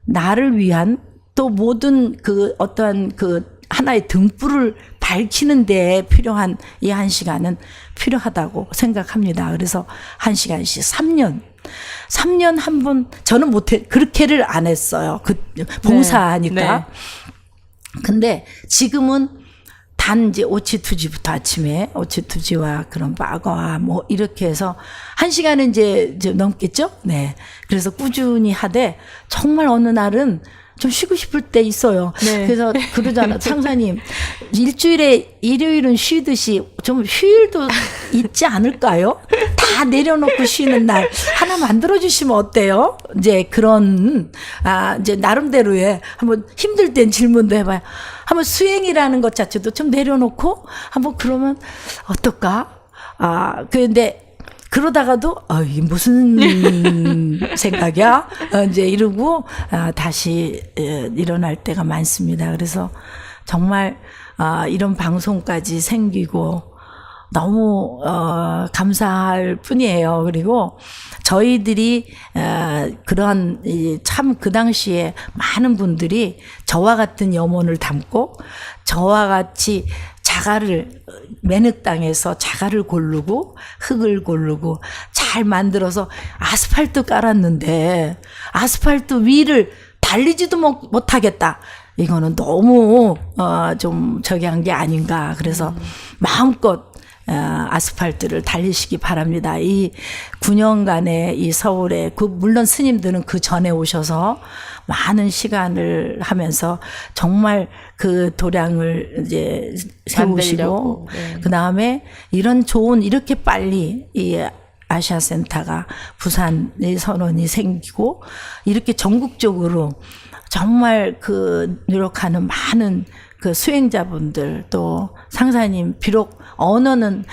나를 위한 또 모든 그 어떠한 그 하나의 등불을 밝히는 데 필요한 이 1시간은 필요하다고 생각합니다. 그래서 1시간씩 3년 한 번 저는 그렇게를 안 했어요. 그 봉사하니까. 네. 근데 지금은 단 이제 오치투지부터 아침에 오치투지와 그런 빠거와 뭐 이렇게 해서 1시간은 이제 넘겠죠? 네. 그래서 꾸준히 하되 정말 어느 날은 좀 쉬고 싶을 때 있어요. 네. 그래서 그러잖아. 상사님, 일주일에 일요일은 쉬듯이 좀 휴일도 있지 않을까요? 다 내려놓고 쉬는 날 하나 만들어주시면 어때요? 이제 그런, 이제 나름대로의 한번 힘들 땐 질문도 해봐요. 한번 수행이라는 것 자체도 좀 내려놓고 한번 그러면 어떨까? 근데 그러다가도 이게 무슨 생각이야? 이제 이러고 다시 일어날 때가 많습니다. 그래서 정말 이런 방송까지 생기고 너무 감사할 뿐이에요. 그리고 저희들이 그런 참 그 당시에 많은 분들이 저와 같은 염원을 담고 저와 같이 자갈을 맨흙 땅에서 자갈을 고르고 흙을 고르고 잘 만들어서 아스팔트 깔았는데 아스팔트 위를 달리지도 못하겠다. 이거는 너무 좀 저기 한 게 아닌가. 그래서 마음껏 아스팔트를 달리시기 바랍니다. 이 9년간의 이 서울에 물론 스님들은 그 전에 오셔서 많은 시간을 하면서 정말 그 도량을 이제 세우시고 네. 그 다음에 이런 좋은 이렇게 빨리 이 아시아 센터가 부산의 선언이 생기고 이렇게 전국적으로 정말 그 노력하는 많은 그 수행자분들 또 상사님 비록 언어는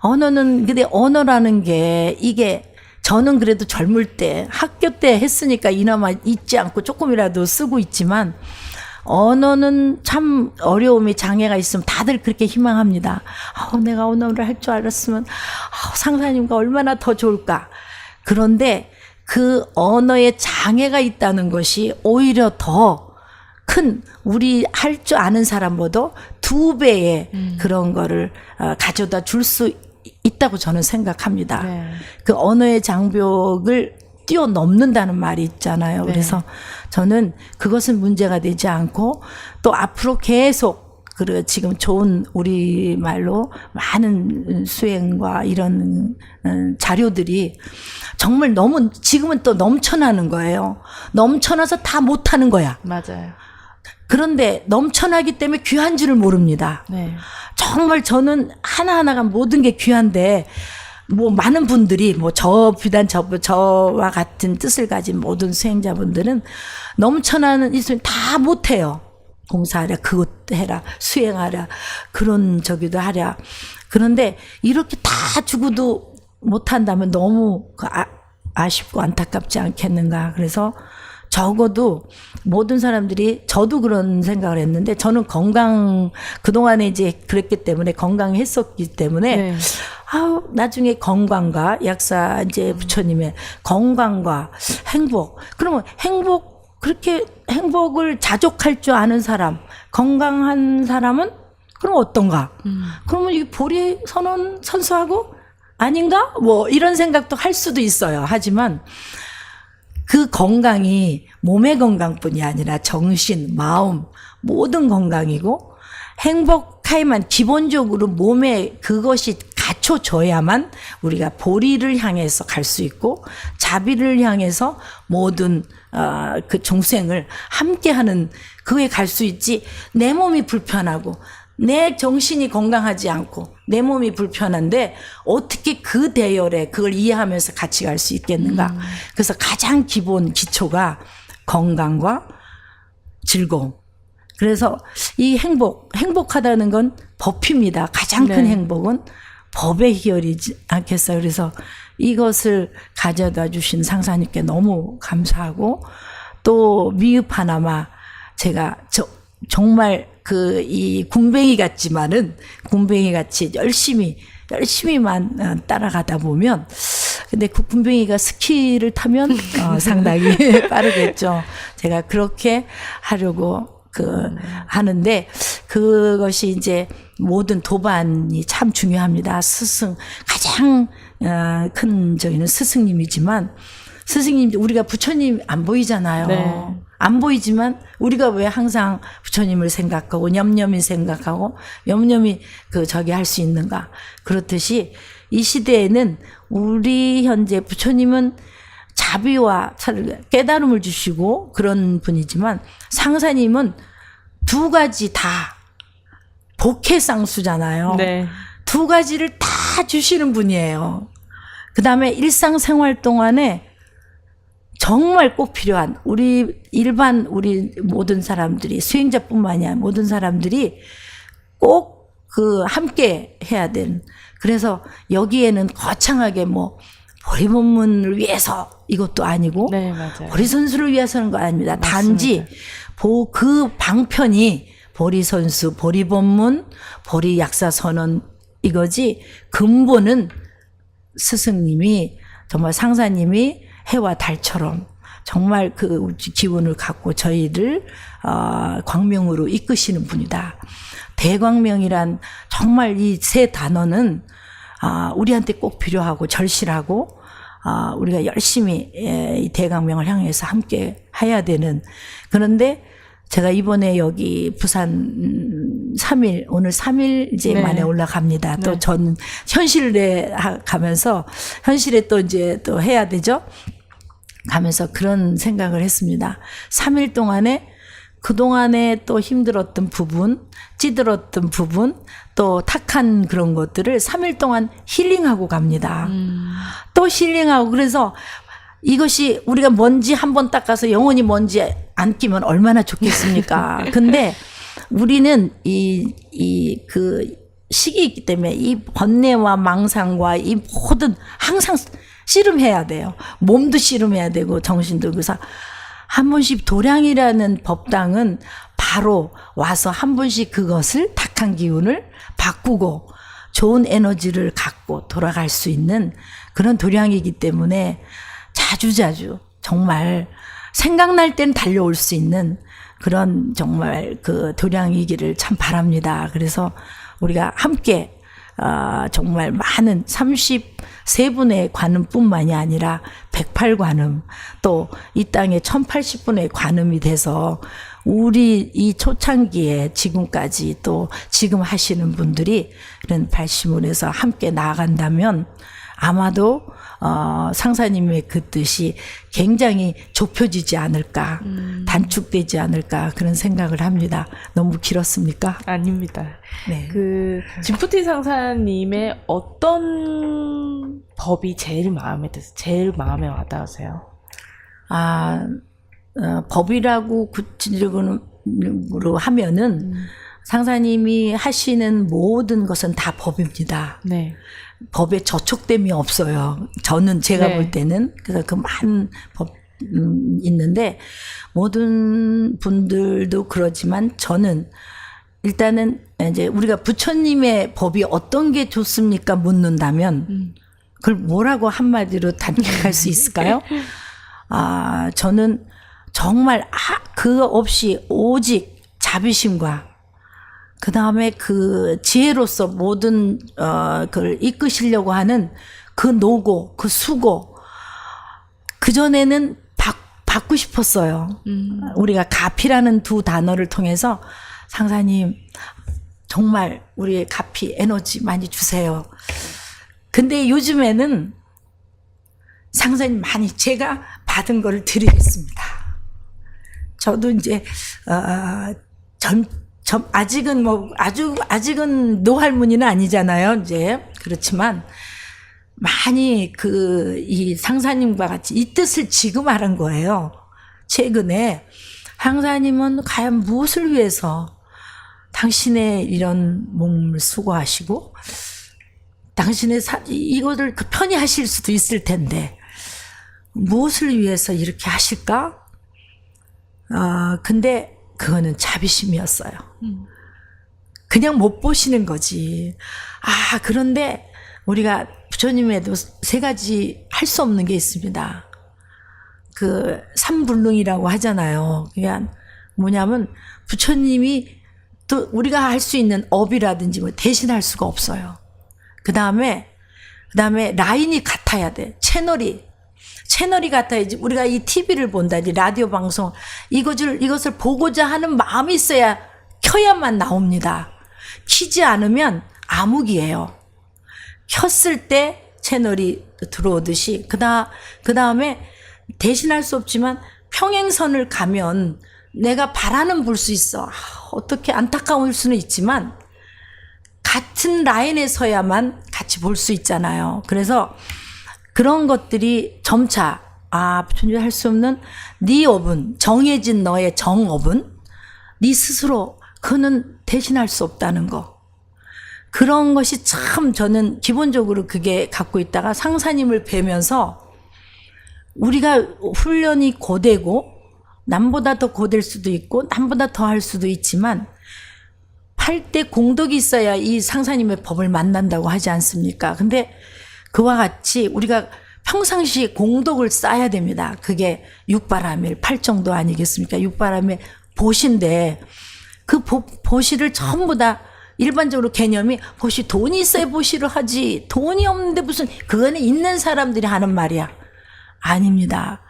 근데 언어라는 게 이게 저는 그래도 젊을 때 학교 때 했으니까 이나마 잊지 않고 조금이라도 쓰고 있지만 언어는 참 어려움이 장애가 있으면 다들 그렇게 희망합니다. 내가 언어를 할 줄 알았으면 상사님과 얼마나 더 좋을까. 그런데 그 언어에 장애가 있다는 것이 오히려 더 큰 우리 할 줄 아는 사람보다 2배의 그런 거를 가져다 줄 수 있다고 저는 생각합니다. 네. 그 언어의 장벽을 뛰어넘는다는 말이 있잖아요. 네. 그래서 저는 그것은 문제가 되지 않고 또 앞으로 계속 지금 좋은 우리말로 많은 수행과 이런 자료들이 정말 지금은 또 넘쳐나는 거예요. 넘쳐나서 다 못하는 거야. 맞아요. 그런데 넘쳐나기 때문에 귀한 줄을 모릅니다. 네. 정말 저는 하나하나가 모든 게 귀한데 많은 분들이 비단 저와 같은 뜻을 가진 모든 수행자분들은 넘쳐나는 이 수행 다 못해요. 봉사하랴, 그것 해라, 수행하랴, 그런 저기도 하랴. 그런데 이렇게 다 주고도 못한다면 너무 아쉽고 안타깝지 않겠는가. 그래서 적어도 모든 사람들이, 저도 그런 생각을 했는데, 저는 그동안에 이제 그랬기 때문에, 건강했었기 때문에, 네. 나중에 건강과, 약사 이제 부처님의 건강과 행복. 그러면 그렇게 행복을 자족할 줄 아는 사람, 건강한 사람은 그럼 어떤가? 그러면 이 보리 선수하고 아닌가? 뭐 이런 생각도 할 수도 있어요. 하지만 그 건강이 몸의 건강뿐이 아니라 정신, 마음 모든 건강이고, 행복해야만, 기본적으로 몸에 그것이 갖춰져야만 우리가 보리를 향해서 갈 수 있고, 자비를 향해서 모든 그 중생을 함께하는 그에 갈 수 있지. 내 몸이 불편하고 내 정신이 건강하지 않고 내 몸이 불편한데 어떻게 그 대열에 그걸 이해하면서 같이 갈 수 있겠는가. 그래서 가장 기본 기초가 건강과 즐거움. 그래서 이 행복하다는 건 법입니다. 가장 큰 네. 행복은 법의 희열이지 않겠어요. 그래서 이것을 가져다 주신 상사님께 너무 감사하고, 또 미흡하나마 제가 정말 이 군뱅이 같지만은, 군뱅이 같이 열심히만 따라가다 보면, 근데 그 군뱅이가 스키를 타면 상당히 빠르겠죠. 제가 그렇게 하려고 하는데, 그것이 이제 모든 도반이 참 중요합니다. 가장 큰 저희는 스승님이지만, 스승님, 우리가 부처님 안 보이잖아요. 네. 안 보이지만 우리가 왜 항상 부처님을 생각하고 념념히 생각하고 념념히 저기 할 수 있는가. 그렇듯이 이 시대에는 우리 현재 부처님은 자비와 깨달음을 주시고 그런 분이지만, 상사님은 두 가지 다 복해쌍수잖아요. 네. 두 가지를 다 주시는 분이에요. 그 다음에 일상생활 동안에 정말 꼭 필요한, 우리 모든 사람들이, 수행자뿐만이 아니라 모든 사람들이 꼭 함께 해야 되는. 그래서 여기에는 거창하게 보리본문을 위해서 이것도 아니고, 네, 맞아요. 보리선수를 위해서는 거 아닙니다. 맞습니다. 단지 그 방편이 보리선수, 보리본문, 보리약사선언 이거지, 근본은 스승님이, 정말 상사님이 해와 달처럼 정말 그 기운을 갖고 저희를 광명으로 이끄시는 분이다. 대광명이란 정말 이 세 단어는 우리한테 꼭 필요하고 절실하고, 우리가 열심히 이 대광명을 향해서 함께 해야 되는. 그런데 제가 이번에 여기 부산 3일, 오늘 3일 이제 네. 만에 올라갑니다. 네. 또 전 현실에 가면서, 현실에 또 이제 또 해야 되죠. 가면서 그런 생각을 했습니다. 3일 동안에 그동안에 또 힘들었던 부분, 찌들었던 부분, 또 탁한 그런 것들을 3일 동안 힐링하고 갑니다. 또 힐링하고. 그래서 이것이 우리가 먼지 한번 닦아서 영원히 먼지 안 끼면 얼마나 좋겠습니까? 근데 우리는 그 시기이기 때문에 이 번뇌와 망상과 이 모든 항상 씨름해야 돼요. 몸도 씨름해야 되고 정신도. 그래서 한 번씩 도량이라는 법당은 바로 와서 한 번씩 그것을 탁한 기운을 바꾸고 좋은 에너지를 갖고 돌아갈 수 있는 그런 도량이기 때문에 자주자주 정말 생각날 땐 달려올 수 있는 그런 정말 그 도량이기를 참 바랍니다. 그래서 우리가 함께 정말 많은 33분의 관음뿐만이 아니라 108관음, 또 이 땅에 1080분의 관음이 돼서 우리 이 초창기에 지금까지 또 지금 하시는 분들이 이런 발심문에서 함께 나아간다면 아마도 상사님의 그 뜻이 굉장히 좁혀지지 않을까, 단축되지 않을까, 그런 생각을 합니다. 너무 길었습니까? 아닙니다. 네. 진푸티 상사님의 어떤 법이 제일 마음에 드세요? 제일 마음에 와닿으세요? 법이라고 구체적으로는 개념으로 하면은 상사님이 하시는 모든 것은 다 법입니다. 네. 법에 저촉됨이 없어요. 저는 제가 네. 볼 때는 그래서 그 많은 법 있는데 모든 분들도 그러지만 저는 일단은 이제 우리가 부처님의 법이 어떤 게 좋습니까 묻는다면 그걸 뭐라고 한마디로 단언할 수 있을까요? 저는 정말 그거 없이 오직 자비심과 그 다음에 그 지혜로서 모든 그걸 이끄시려고 하는 그 노고, 그 수고 그 전에는 받고 싶었어요. 우리가 가피라는 두 단어를 통해서 상사님 정말 우리의 가피 에너지 많이 주세요. 근데 요즘에는 상사님 많이 제가 받은 거를 드리겠습니다. 저도 이제 아직은 아직은 노할머니는 아니잖아요. 이제 그렇지만 많이 이 상사님과 같이 이 뜻을 지금 알은 거예요. 최근에 상사님은 과연 무엇을 위해서 당신의 이런 몸을 수고하시고 당신의 이거를 편히 하실 수도 있을 텐데 무엇을 위해서 이렇게 하실까? 근데 그거는 자비심이었어요. 그냥 못 보시는 거지. 그런데 우리가 부처님에도 세 가지 할 수 없는 게 있습니다. 그 삼불능이라고 하잖아요. 그냥 뭐냐면 부처님이 또 우리가 할 수 있는 업이라든지 뭐 대신할 수가 없어요. 그 다음에 라인이 같아야 돼. 채널이 같아야지. 우리가 이 TV를 본다든지 라디오 방송 이것을 보고자 하는 마음이 있어야 켜야만 나옵니다. 키지 않으면 암흑이에요. 켰을 때 채널이 들어오듯이 그 다음에 대신할 수 없지만 평행선을 가면 내가 바라는 볼 수 있어. 어떻게 안타까울 수는 있지만 같은 라인에 서야만 같이 볼 수 있잖아요. 그래서 그런 것들이 점차 부처님이 할 수 없는 네 업은 정해진 너의 정업은 네 스스로 그거는 대신할 수 없다는 거. 그런 것이 참 저는 기본적으로 그게 갖고 있다가 상사님을 뵈면서 우리가 훈련이 고되고 남보다 더 고될 수도 있고 남보다 더 할 수도 있지만 할 때 공덕이 있어야 이 상사님의 법을 만난다고 하지 않습니까? 근데 그와 같이 우리가 평상시 공덕을 쌓아야 됩니다. 그게 육바라밀 8정도 아니겠습니까? 육바라밀 보시인데 그 보시를 전부 다 일반적으로 개념이 보시 돈이 있어야 보시를 하지 돈이 없는데 무슨 그거는 있는 사람들이 하는 말이야. 아닙니다.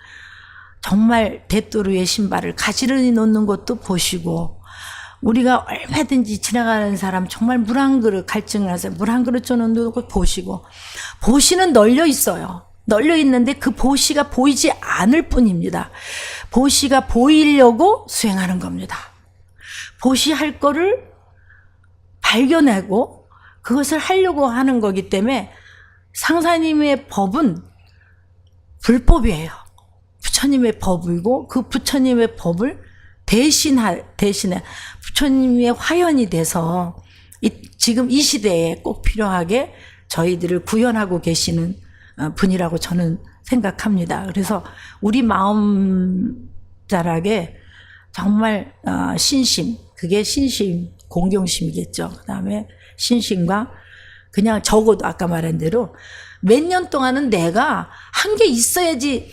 정말 대도루의 신발을 가지런히 놓는 것도 보시고 우리가 얼마든지 지나가는 사람 정말 물 한 그릇 갈증을 하세요. 물 한 그릇 줘놓는 것도 보시고 보시는 널려 있어요. 널려 있는데 그 보시가 보이지 않을 뿐입니다. 보시가 보이려고 수행하는 겁니다. 보시할 거를 발견하고 그것을 하려고 하는 거기 때문에 상사님의 법은 불법이에요. 부처님의 법이고 그 부처님의 법을 대신해 부처님의 화연이 돼서 지금 이 시대에 꼭 필요하게 저희들을 구현하고 계시는 분이라고 저는 생각합니다. 그래서 우리 마음 자락에 정말 신심, 그게 신심, 공경심이겠죠. 그 다음에 신심과 그냥 적어도 아까 말한 대로 몇 년 동안은 내가 한 게 있어야지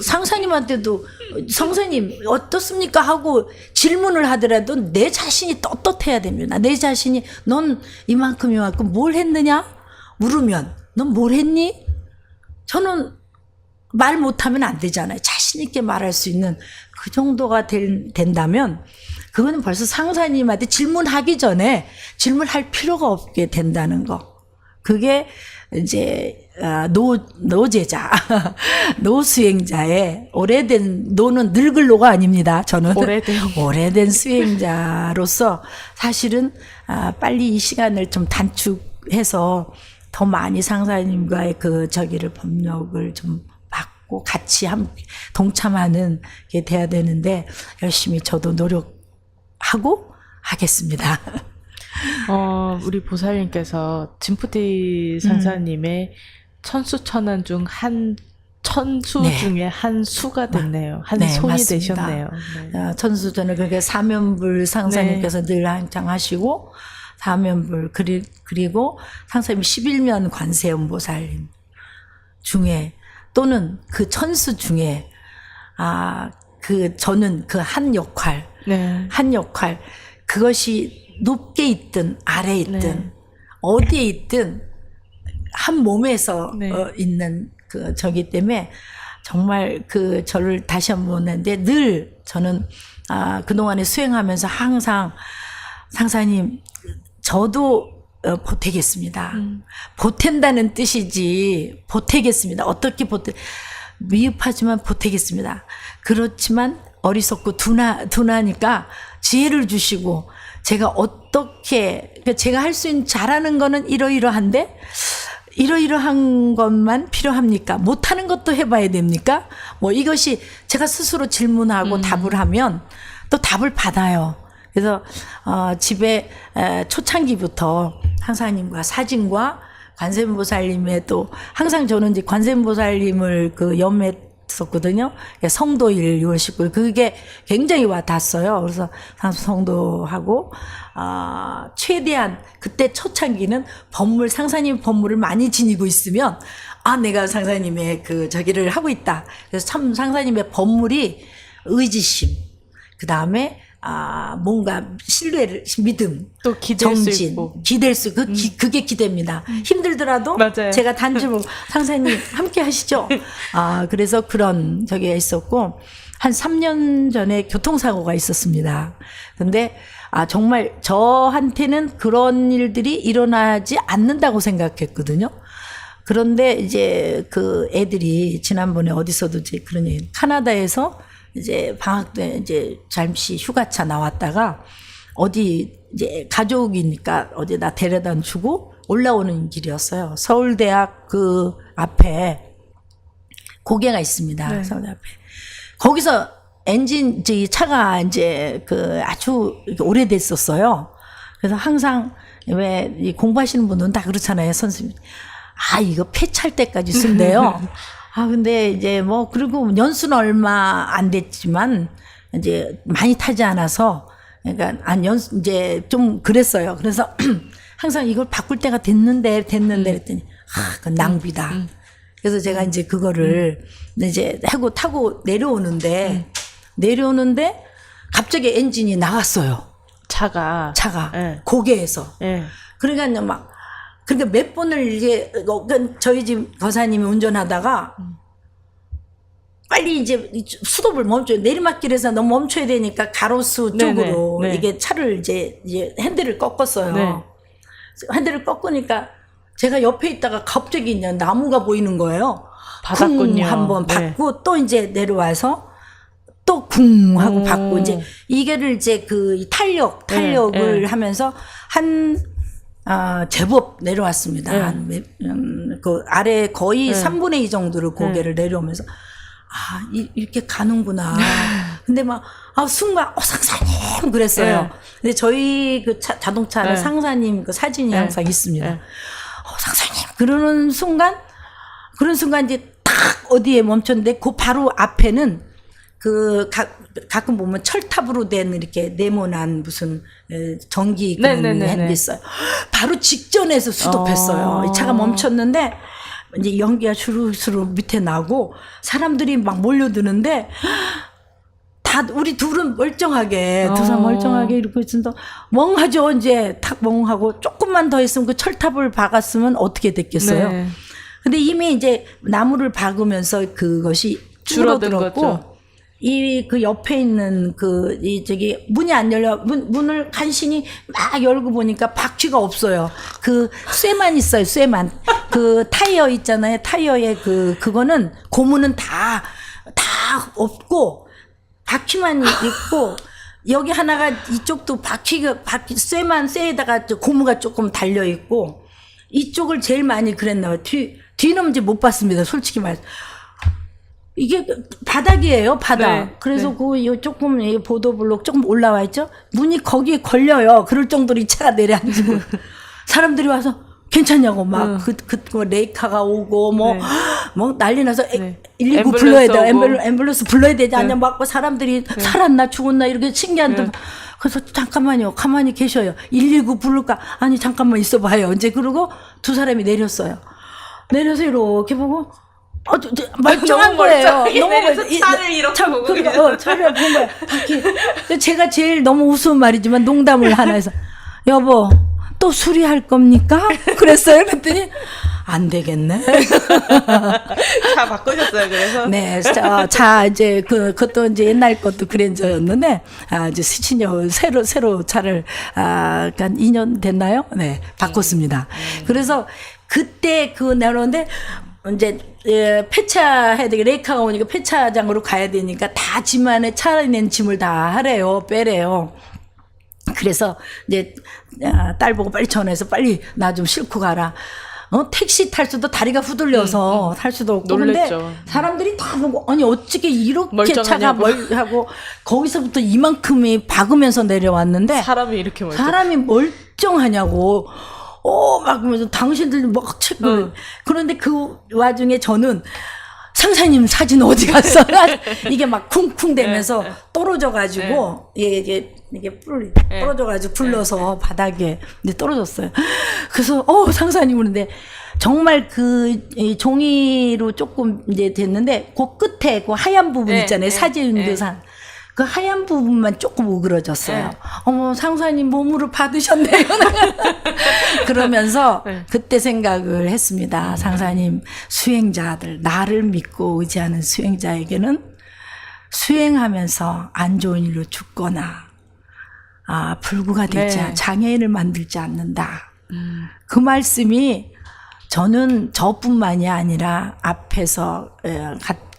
상사님한테도 성사님 어떻습니까 하고 질문을 하더라도 내 자신이 떳떳해야 됩니다. 내 자신이 넌 이만큼 뭘 했느냐 물으면 넌 뭘 했니? 저는 말 못하면 안 되잖아요. 자신 있게 말할 수 있는 그 정도가 된다면 그거는 벌써 상사님한테 질문하기 전에 질문할 필요가 없게 된다는 거. 그게 이제 노제자, 노수행자의 오래된 노는 늙을 노가 아닙니다. 저는 오래된 수행자로서 사실은 빨리 이 시간을 좀 단축해서 더 많이 상사님과의 그 법력을 좀 받고 같이 함께 동참하는 게 돼야 되는데 열심히 저도 노력 하고 하겠습니다. 우리 보살님께서 진푸티 상사님의 천수천안 중 한 천수 네. 중에 한 수가 됐네요. 한 네, 손이 맞습니다. 되셨네요. 네. 천수전을 그렇게 사면불 상사님께서 늘 항상 하시고 사면불 그리고 상사님이 11면 관세음보살님 중에 또는 그 천수 중에 저는 그 한 역할 네. 한 역할 그것이 높게 있든 아래에 있든 네. 어디에 있든 한 몸에서 네. 있는 그 저기 때문에 정말 그 저를 다시 한번 보는데 늘 저는 그동안에 수행하면서 항상 상사님 저도 보태겠습니다. 보탠다는 뜻이지 보태겠습니다. 어떻게 미흡하지만 보태겠습니다. 그렇지만 어리석고 둔하니까 지혜를 주시고 제가 어떻게 제가 할 수 있는 잘하는 거는 이러이러한데 이러이러한 것만 필요합니까? 못하는 것도 해봐야 됩니까? 뭐 이것이 제가 스스로 질문하고 답을 하면 또 답을 받아요. 그래서 집에 초창기부터 상사님과 사진과 관세음보살님의 또 항상 저는 이제 관세음보살님을 그 염했었거든요. 성도일 6월 19일 그게 굉장히 와닿았어요. 그래서 성도하고 최대한 그때 초창기는 상사님 법물을 많이 지니고 있으면 내가 상사님의 그 저기를 하고 있다. 그래서 참 상사님의 법물이 의지심 그 다음에 뭔가 신뢰를 믿음 또 기댈 수 정진 있고. 기댈 수 그게 기대입니다. 힘들더라도 맞아요. 제가 단주로 상사님 함께 하시죠. 그래서 그런 저기가 있었고 한 3년 전에 교통사고가 있었습니다. 근데 정말 저한테는 그런 일들이 일어나지 않는다고 생각했거든요. 그런데 이제 그 애들이 지난번에 어디서도 이제 그런 얘기 캐나다에서 이제 방학 때 이제 잠시 휴가차 나왔다가 어디 이제 가족이니까 어디다 데려다 주고 올라오는 길이었어요. 서울대학 그 앞에 고개가 있습니다. 네. 서울대 앞에. 거기서 엔진 차가 이제 그 아주 오래됐었어요. 그래서 항상 왜 이 공부하시는 분들은 다 그렇잖아요. 선생님. 이거 폐차할 때까지 쓴대요. 근데 이제 뭐, 그리고 연수는 얼마 안 됐지만, 이제 많이 타지 않아서, 그러니까, 이제 좀 그랬어요. 그래서 항상 이걸 바꿀 때가 됐는데, 그랬더니, 그건 낭비다. 그래서 제가 이제 그거를 이제 타고 내려오는데, 갑자기 엔진이 나갔어요. 차가. 네. 고개에서. 네. 그러니까 몇 번을 이제 저희 집 거사님이 운전하다가 빨리 이제 수도를 멈춰요. 내리막길에서 너무 멈춰야 되니까 가로수 쪽으로 네네. 이게 차를 이제 핸들을 꺾었어요. 네. 핸들을 꺾으니까 제가 옆에 있다가 갑자기 그냥 나무가 보이는 거예요. 받았군요. 한번 네. 받고 또 이제 내려와서 또 쿵 하고 오. 받고 이제 이게를 이제 그 탄력을 네. 하면서 제법 내려왔습니다. 그 아래 거의 3분의 2 정도를 고개를 내려오면서, 이렇게 가는구나. 근데 순간, 상사님! 그랬어요. 네. 근데 저희 그 자동차는 네. 상사님 그 사진이 네. 항상 있습니다. 네. 상사님! 그런 순간 이제 딱 어디에 멈췄는데, 그 바로 앞에는 가끔 보면 철탑으로 된 이렇게 네모난 무슨 전기 그런 핸드 있어요. 바로 직전에서 수도했어요. 이 차가 멈췄는데 이제 연기가 수르수르 밑에 나고 사람들이 막 몰려드는데 다 우리 둘은 멀쩡하게 두 사람 멀쩡하게 이러고 있는데 멍하죠. 이제 탁 멍하고 조금만 더 있으면 그 철탑을 박았으면 어떻게 됐겠어요. 네. 근데 이미 이제 나무를 박으면서 그것이 줄어든 줄어들었고 거죠. 그 옆에 있는 문이 안 열려 문을 간신히 막 열고 보니까 바퀴가 없어요. 그 쇠만 있어요. 쇠만. 그 타이어 있잖아요. 타이어에 그거는 고무는 다 없고 바퀴만 있고 여기 하나가 이쪽도 바퀴 쇠에다가 고무가 조금 달려 있고 이쪽을 제일 많이 그랬나 봐요. 뒤는 이제 못 봤습니다. 솔직히 말해서. 이게 바닥이에요, 바닥. 네, 그래서 네. 그 조금 이 보도블록 조금 올라와 있죠. 문이 거기에 걸려요. 그럴 정도로 이 차가 내려앉고 사람들이 와서 괜찮냐고 막 뭐 레이카가 오고 뭐 네. 뭐 난리 나서 네. 119 앰뷸런스 불러야 돼. 오고. 앰뷸런스 불러야 되지 않냐 네. 막 사람들이 살았나 죽었나 이렇게 신기한데 그래서 잠깐만요. 가만히 계셔요. 119 부를까? 아니 잠깐만 있어봐요. 이제 그러고 두 사람이 내렸어요. 내려서 이렇게 보고 멀쩡한 너무 거예요. 멀쩡하게 내려서 멀- 차를 이렇게 보고 그러니까 차를 본 거야. 이렇게. 제가 제일 너무 우스운 말이지만 농담을 하나 해서 여보 또 수리할 겁니까? 그랬어요. 그랬더니 안 되겠네. 차 바꾸셨어요. 그래서 네, 자 이제 그것도 이제 옛날 것도 그랜저였는데 이제 스치녀 새로 차를 한 2년 됐나요? 네, 바꿨습니다. 그래서 그때 내놓은데 이제 폐차해야 되게 레이카가 오니까 폐차장으로 가야 되니까 다 짐 안에 차에 낸 짐을 다 하래요, 빼래요. 그래서 이제 딸 보고 빨리 전화해서 빨리 나 좀 싣고 가라. 택시 탈 수도 다리가 후들려서 탈 수도 없고 놀랬죠. 근데 사람들이 다 보고 아니 어떻게 이렇게 멀쩡하냐고. 차가 멀하고 거기서부터 이만큼이 박으면서 내려왔는데 사람이 이렇게 멀쩡. 사람이 멀쩡하냐고 막 그러면서 당신들 막 체크 그런데 그 와중에 저는 상사님 사진 어디 갔어? 이게 막 쿵쿵대면서 떨어져가지고 이게 떨어져가지고 굴러서 바닥에 이제 떨어졌어요. 그래서 상사님 그런데 정말 이 종이로 조금 이제 됐는데 그 끝에 그 하얀 부분 있잖아요. 사진도산. 그 하얀 부분만 조금 우그러졌어요. 어머 상사님 몸으로 받으셨네요. 그러면서 그때 생각을 했습니다. 상사님 수행자들 나를 믿고 의지하는 수행자에게는 수행하면서 안 좋은 일로 죽거나 불구가 되지 장애인을 만들지 않는다. 그 말씀이 저는 저뿐만이 아니라 앞에서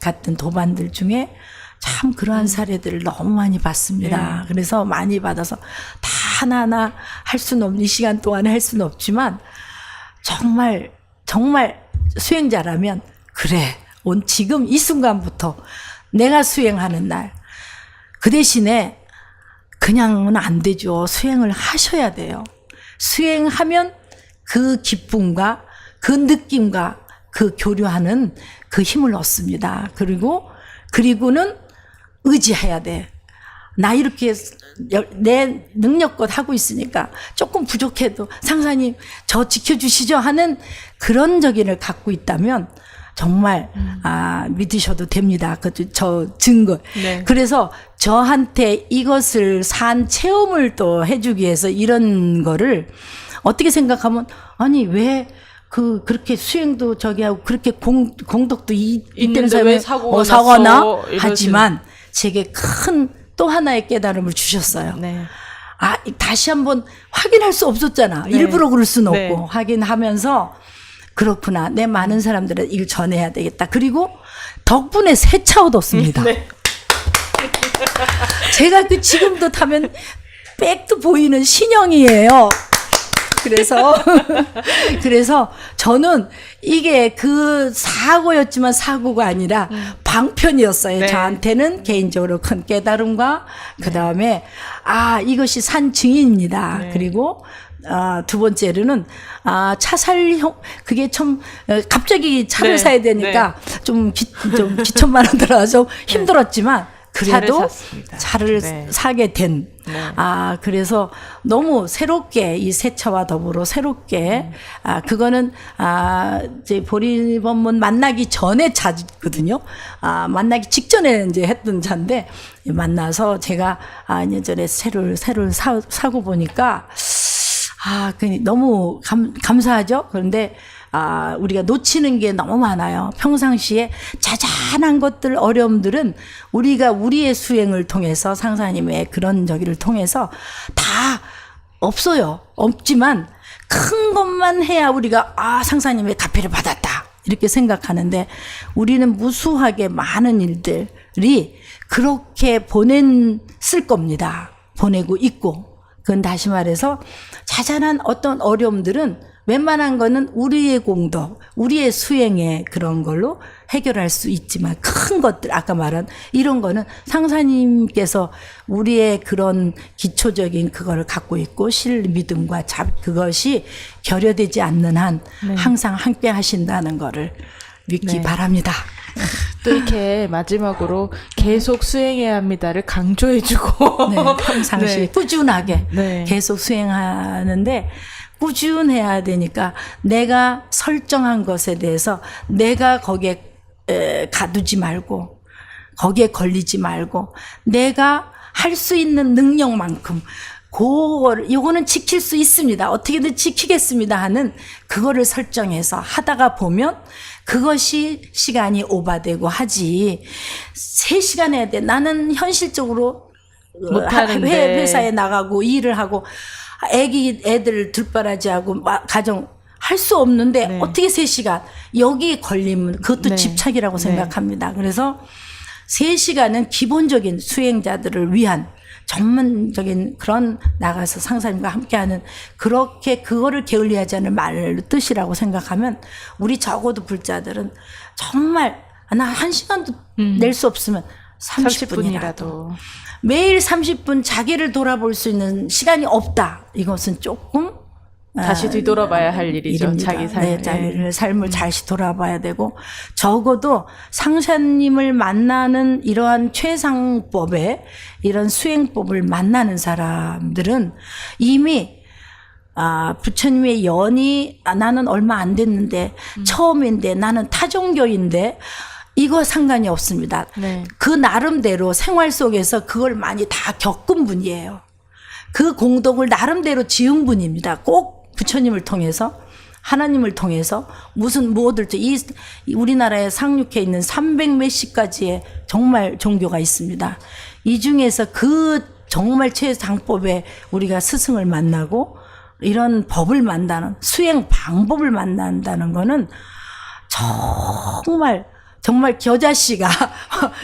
갔던 도반들 중에 참 그러한 사례들을 너무 많이 봤습니다. 그래서 많이 받아서 다 하나하나 할 수는 없는 이 시간 동안에 할 수는 없지만 정말 수행자라면 그래 지금 이 순간부터 내가 수행하는 날 그 대신에 그냥은 안 되죠. 수행을 하셔야 돼요. 수행하면 그 기쁨과 그 느낌과 그 교류하는 그 힘을 얻습니다. 그리고는 의지해야 돼. 나 이렇게 내 능력껏 하고 있으니까 조금 부족해도 상사님 저 지켜주시죠 하는 그런 저기를 갖고 있다면 정말 믿으셔도 됩니다. 저 증거. 네. 그래서 저한테 이것을 산 체험을 또 해주기 위해서 이런 거를 어떻게 생각하면 아니 왜 그렇게 수행도 저기 하고 그렇게 공덕도 이때는 있는데 왜 사고가 사고나 났어? 하지만 제게 큰 또 하나의 깨달음을 주셨어요. 네. 다시 한번 확인할 수 없었잖아. 일부러 그럴 수는 네. 없고 확인하면서 그렇구나. 내 많은 사람들은 이걸 전해야 되겠다. 그리고 덕분에 새 차 얻었습니다. 네. 제가 지금도 타면 백도 보이는 신형이에요. 그래서 저는 이게 사고였지만 사고가 아니라 방편이었어요. 네. 저한테는 개인적으로 큰 깨달음과 그 다음에 이것이 산 증인입니다. 네. 그리고 두 번째로는 그게 참 갑자기 차를 사야 되니까 좀 기천만 원 들어가서 힘들었지만 그래도 차를 사게 된 그래서 너무 새롭게 이 새 차와 더불어 새롭게 그거는 이제 보리법문 만나기 전에 차거든요. 만나기 직전에 이제 했던 차인데 만나서 제가 예전에 새를 사고 보니까 너무 감사하죠. 그런데 우리가 놓치는 게 너무 많아요. 평상시에 자잘한 것들, 어려움들은 우리가 우리의 수행을 통해서 상사님의 그런 저기를 통해서 다 없어요. 없지만 큰 것만 해야 우리가 상사님의 가패를 받았다. 이렇게 생각하는데 우리는 무수하게 많은 일들이 그렇게 보냈을 겁니다. 보내고 있고. 그건 다시 말해서 자잘한 어떤 어려움들은 웬만한 거는 우리의 공덕, 우리의 수행의 그런 걸로 해결할 수 있지만 큰 것들, 아까 말한 이런 거는 상사님께서 우리의 그런 기초적인 그거를 갖고 있고 믿음과 그것이 결여되지 않는 한 네. 항상 함께 하신다는 거를 믿기 네. 바랍니다. 또 이렇게 마지막으로 계속 수행해야 합니다를 강조해주고 네, 평상시 네. 꾸준하게 네. 계속 수행하는데 꾸준해야 되니까 내가 설정한 것에 대해서 내가 거기에 가두지 말고 거기에 걸리지 말고 내가 할 수 있는 능력만큼 요거는 지킬 수 있습니다. 어떻게든 지키겠습니다 하는 그거를 설정해서 하다가 보면 그것이 시간이 오바되고 하지 3시간 해야 돼. 나는 현실적으로 못하는데. 회사에 나가고 일을 하고 애들 들바라지하고 가정 할 수 없는데 네. 어떻게 3시간 여기 걸리면 그것도 네. 집착이라고 네. 생각합니다. 그래서 3시간은 기본적인 수행자들을 위한 전문적인 그런 나가서 상사님과 함께하는 그렇게 그거를 게을리하지 않을 말 뜻이라고 생각하면 우리 적어도 불자들은 정말 나 1시간도 낼 수 없으면 30분이라도 30분이라도 매일 30분 자기를 돌아볼 수 있는 시간이 없다. 이것은 조금 다시 뒤돌아봐야 할 일이죠. 일입니다. 자기 삶. 네, 자기를 삶을 다시 돌아봐야 되고 적어도 상사님을 만나는 이러한 최상법의 이런 수행법을 만나는 사람들은 이미 부처님의 연이 나는 얼마 안 됐는데 처음인데 나는 타종교인데 이거 상관이 없습니다. 네. 그 나름대로 생활 속에서 그걸 많이 다 겪은 분이에요. 그 공덕을 나름대로 지은 분입니다. 꼭 부처님을 통해서 하나님을 통해서 무슨 뭐들지 이 우리나라에 상륙해 있는 300몇십 가지의 정말 종교가 있습니다. 이 중에서 그 정말 최상법에 우리가 스승을 만나고 이런 법을 만나는 수행 방법을 만난다는 거는 정말 겨자씨가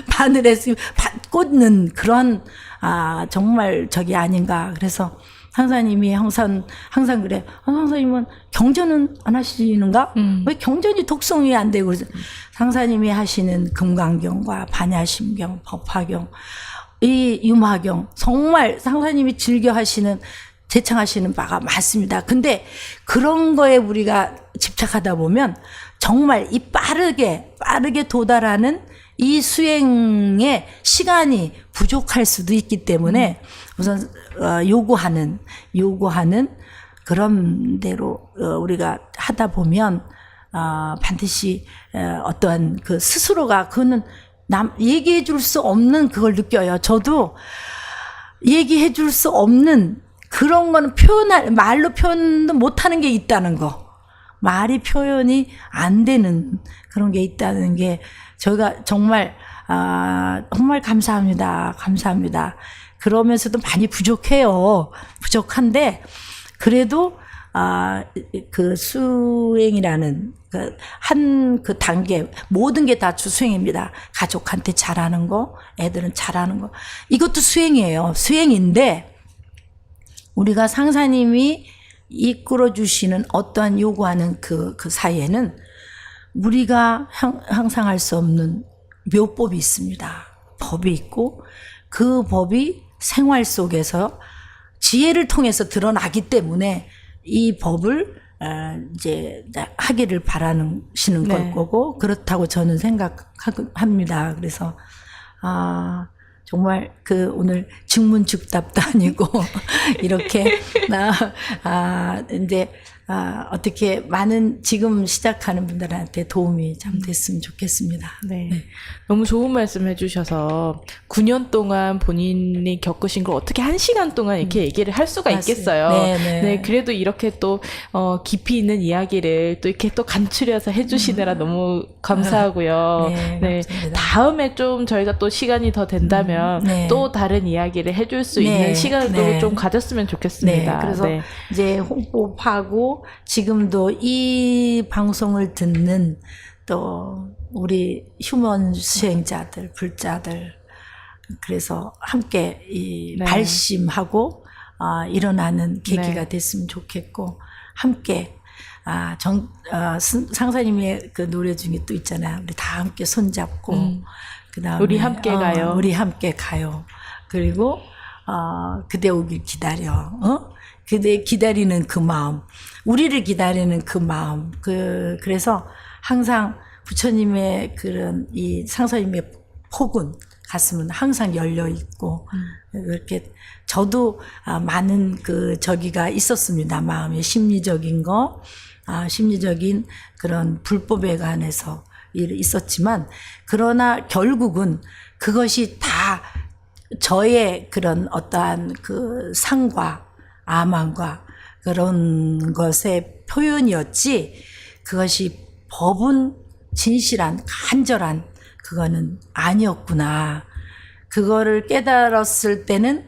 바늘에 꽂는 그런 정말 저기 아닌가. 그래서 상사님이 항상 그래. 상사님은 경전은 안 하시는가? 왜 경전이 독송이 안 되고 그래서 상사님이 하시는 금강경과 반야심경, 법화경, 이 유마경 정말 상사님이 즐겨 하시는 제창하시는 바가 많습니다. 근데 그런 거에 우리가 집착하다 보면 정말 이 빠르게 도달하는 이 수행의 시간이 부족할 수도 있기 때문에 우선 요구하는 그런 대로 우리가 하다 보면 반드시 어떠한 그 스스로가 그거는 얘기해 줄 수 없는 그걸 느껴요. 저도 얘기해 줄 수 없는 그런 거는 말로 표현도 못하는 게 있다는 거. 말이 표현이 안 되는 그런 게 있다는 게 저희가 정말 감사합니다. 그러면서도 많이 부족해요. 부족한데 그래도 그 수행이라는 그 단계 모든 게 다 수행입니다. 가족한테 잘하는 거, 애들은 잘하는 거 이것도 수행이에요. 수행인데 우리가 상사님이 이끌어 주시는 어떠한 요구하는 그 사이에는 우리가 항상 할 수 없는 묘법이 있습니다. 법이 있고 그 법이 생활 속에서 지혜를 통해서 드러나기 때문에 이 법을 이제 하기를 바라시는 걸 네. 거고 그렇다고 저는 생각합니다. 그래서 정말 오늘 증문즉답도 아니고 이렇게 이제 어떻게 많은 지금 시작하는 분들한테 도움이 참 됐으면 좋겠습니다. 네. 너무 좋은 말씀 해주셔서 9년 동안 본인이 겪으신 걸 어떻게 1시간 동안 이렇게 얘기를 할 수가 맞습니다. 있겠어요. 네. 그래도 이렇게 또 깊이 있는 이야기를 또 이렇게 또 간추려서 해주시느라 너무 감사하고요. 네, 감사합니다. 다음에 좀 저희가 또 시간이 더 된다면 네. 또 다른 이야기를 해줄 수 네. 있는 시간을 네. 좀 가졌으면 좋겠습니다. 네, 그래서 이제 홍보하고 지금도 이 방송을 듣는 또 우리 휴먼 수행자들, 불자들 그래서 함께 네. 발심하고 일어나는 계기가 네. 됐으면 좋겠고 함께 상사님의 그 노래 중에 또 있잖아요. 우리 다 함께 손잡고, 그다음에 우리 함께 가요. 우리 함께 가요. 그리고 그대 오길 기다려. 그대 기다리는 그 마음, 우리를 기다리는 그 마음. 그래서 항상 부처님의 그런 이 상사님의 폭은 가슴은 항상 열려 있고 그렇게 저도 많은 그 저기가 있었습니다. 마음의 심리적인 거, 심리적인 그런 불법에 관해서 있었지만 그러나 결국은 그것이 다 저의 그런 어떠한 그 상과 아망과 그런 것의 표현이었지 그것이 법은 진실한 간절한 그거는 아니었구나. 그거를 깨달았을 때는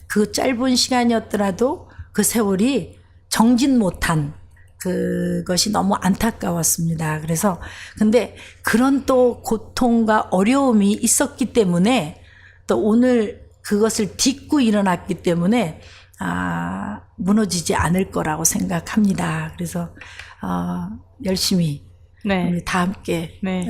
그 짧은 시간이었더라도 그 세월이 정진 못한 그것이 너무 안타까웠습니다. 그래서 근데 그런 또 고통과 어려움이 있었기 때문에 또 오늘 그것을 딛고 일어났기 때문에 무너지지 않을 거라고 생각합니다. 그래서 열심히 네. 우리 다 함께 네.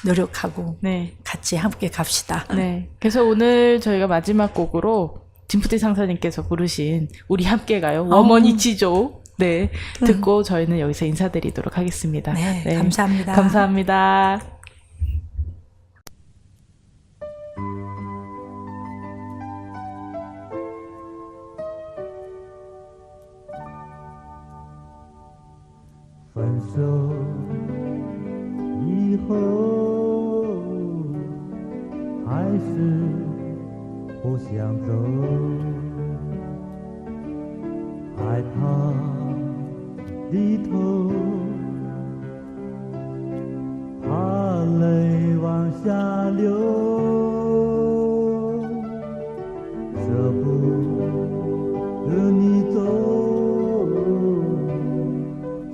노력하고 네. 같이 함께 갑시다. 네. 그래서 오늘 저희가 마지막 곡으로 진푸티 상사님께서 부르신 우리 함께 가요. 워머니치조. 네. 듣고 저희는 여기서 인사드리도록 하겠습니다. 네, 감사합니다. 감사합니다.分手以后还是不想走，害怕低头，怕泪往下流，舍不得你走，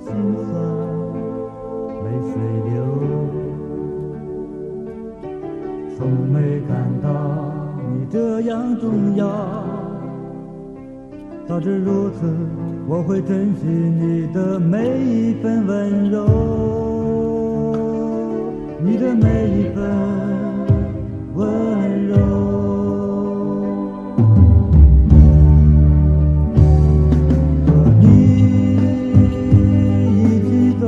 心酸没水流，从没感到你这样重要，早知如此我会珍惜你的每一份温柔，你的每一份温柔，和你一起走，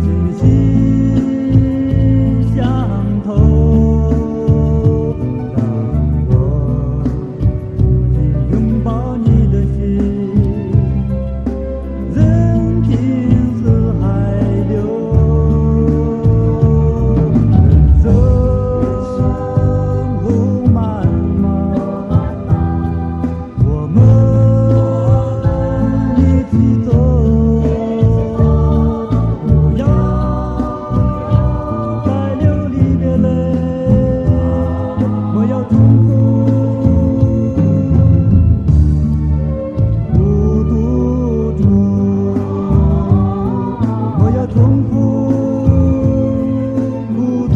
心心相通，让我紧拥抱你的心，任凭四海流。人生路漫漫，我们一起走，不要再流离别泪，我要重复孤独处，我要重复孤独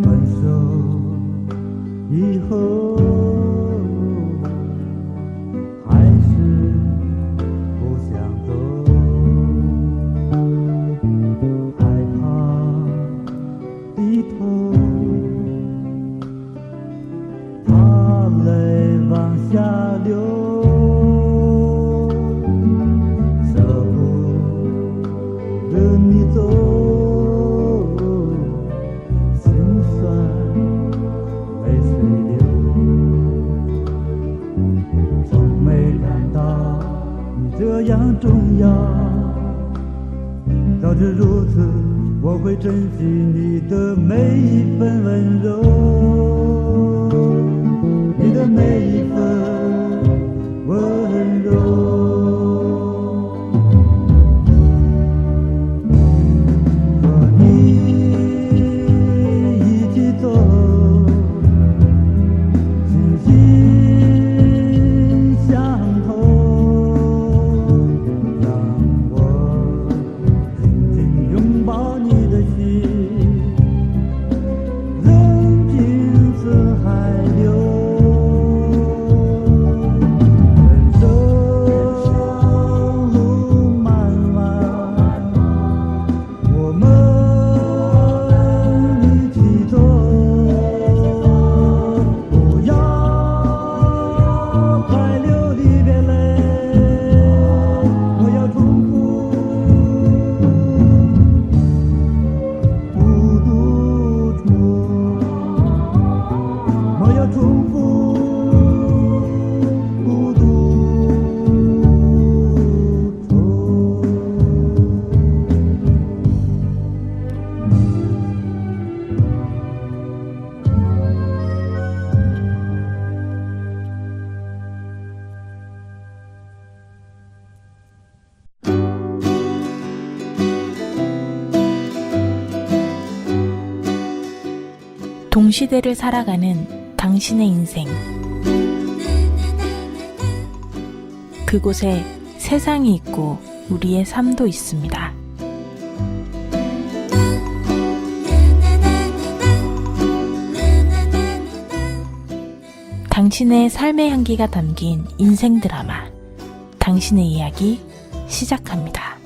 分手以后还是不想走，害怕低头，怕泪往下流，舍不得你走，心酸没水流，从没感到你这样重要，早知如此我会珍惜你的每一份温柔，你的每一份温柔。 동시대를 살아가는 당신의 인생. 그곳에 세상이 있고 우리의 삶도 있습니다. 당신의 삶의 향기가 담긴 인생 드라마, 당신의 이야기 시작합니다.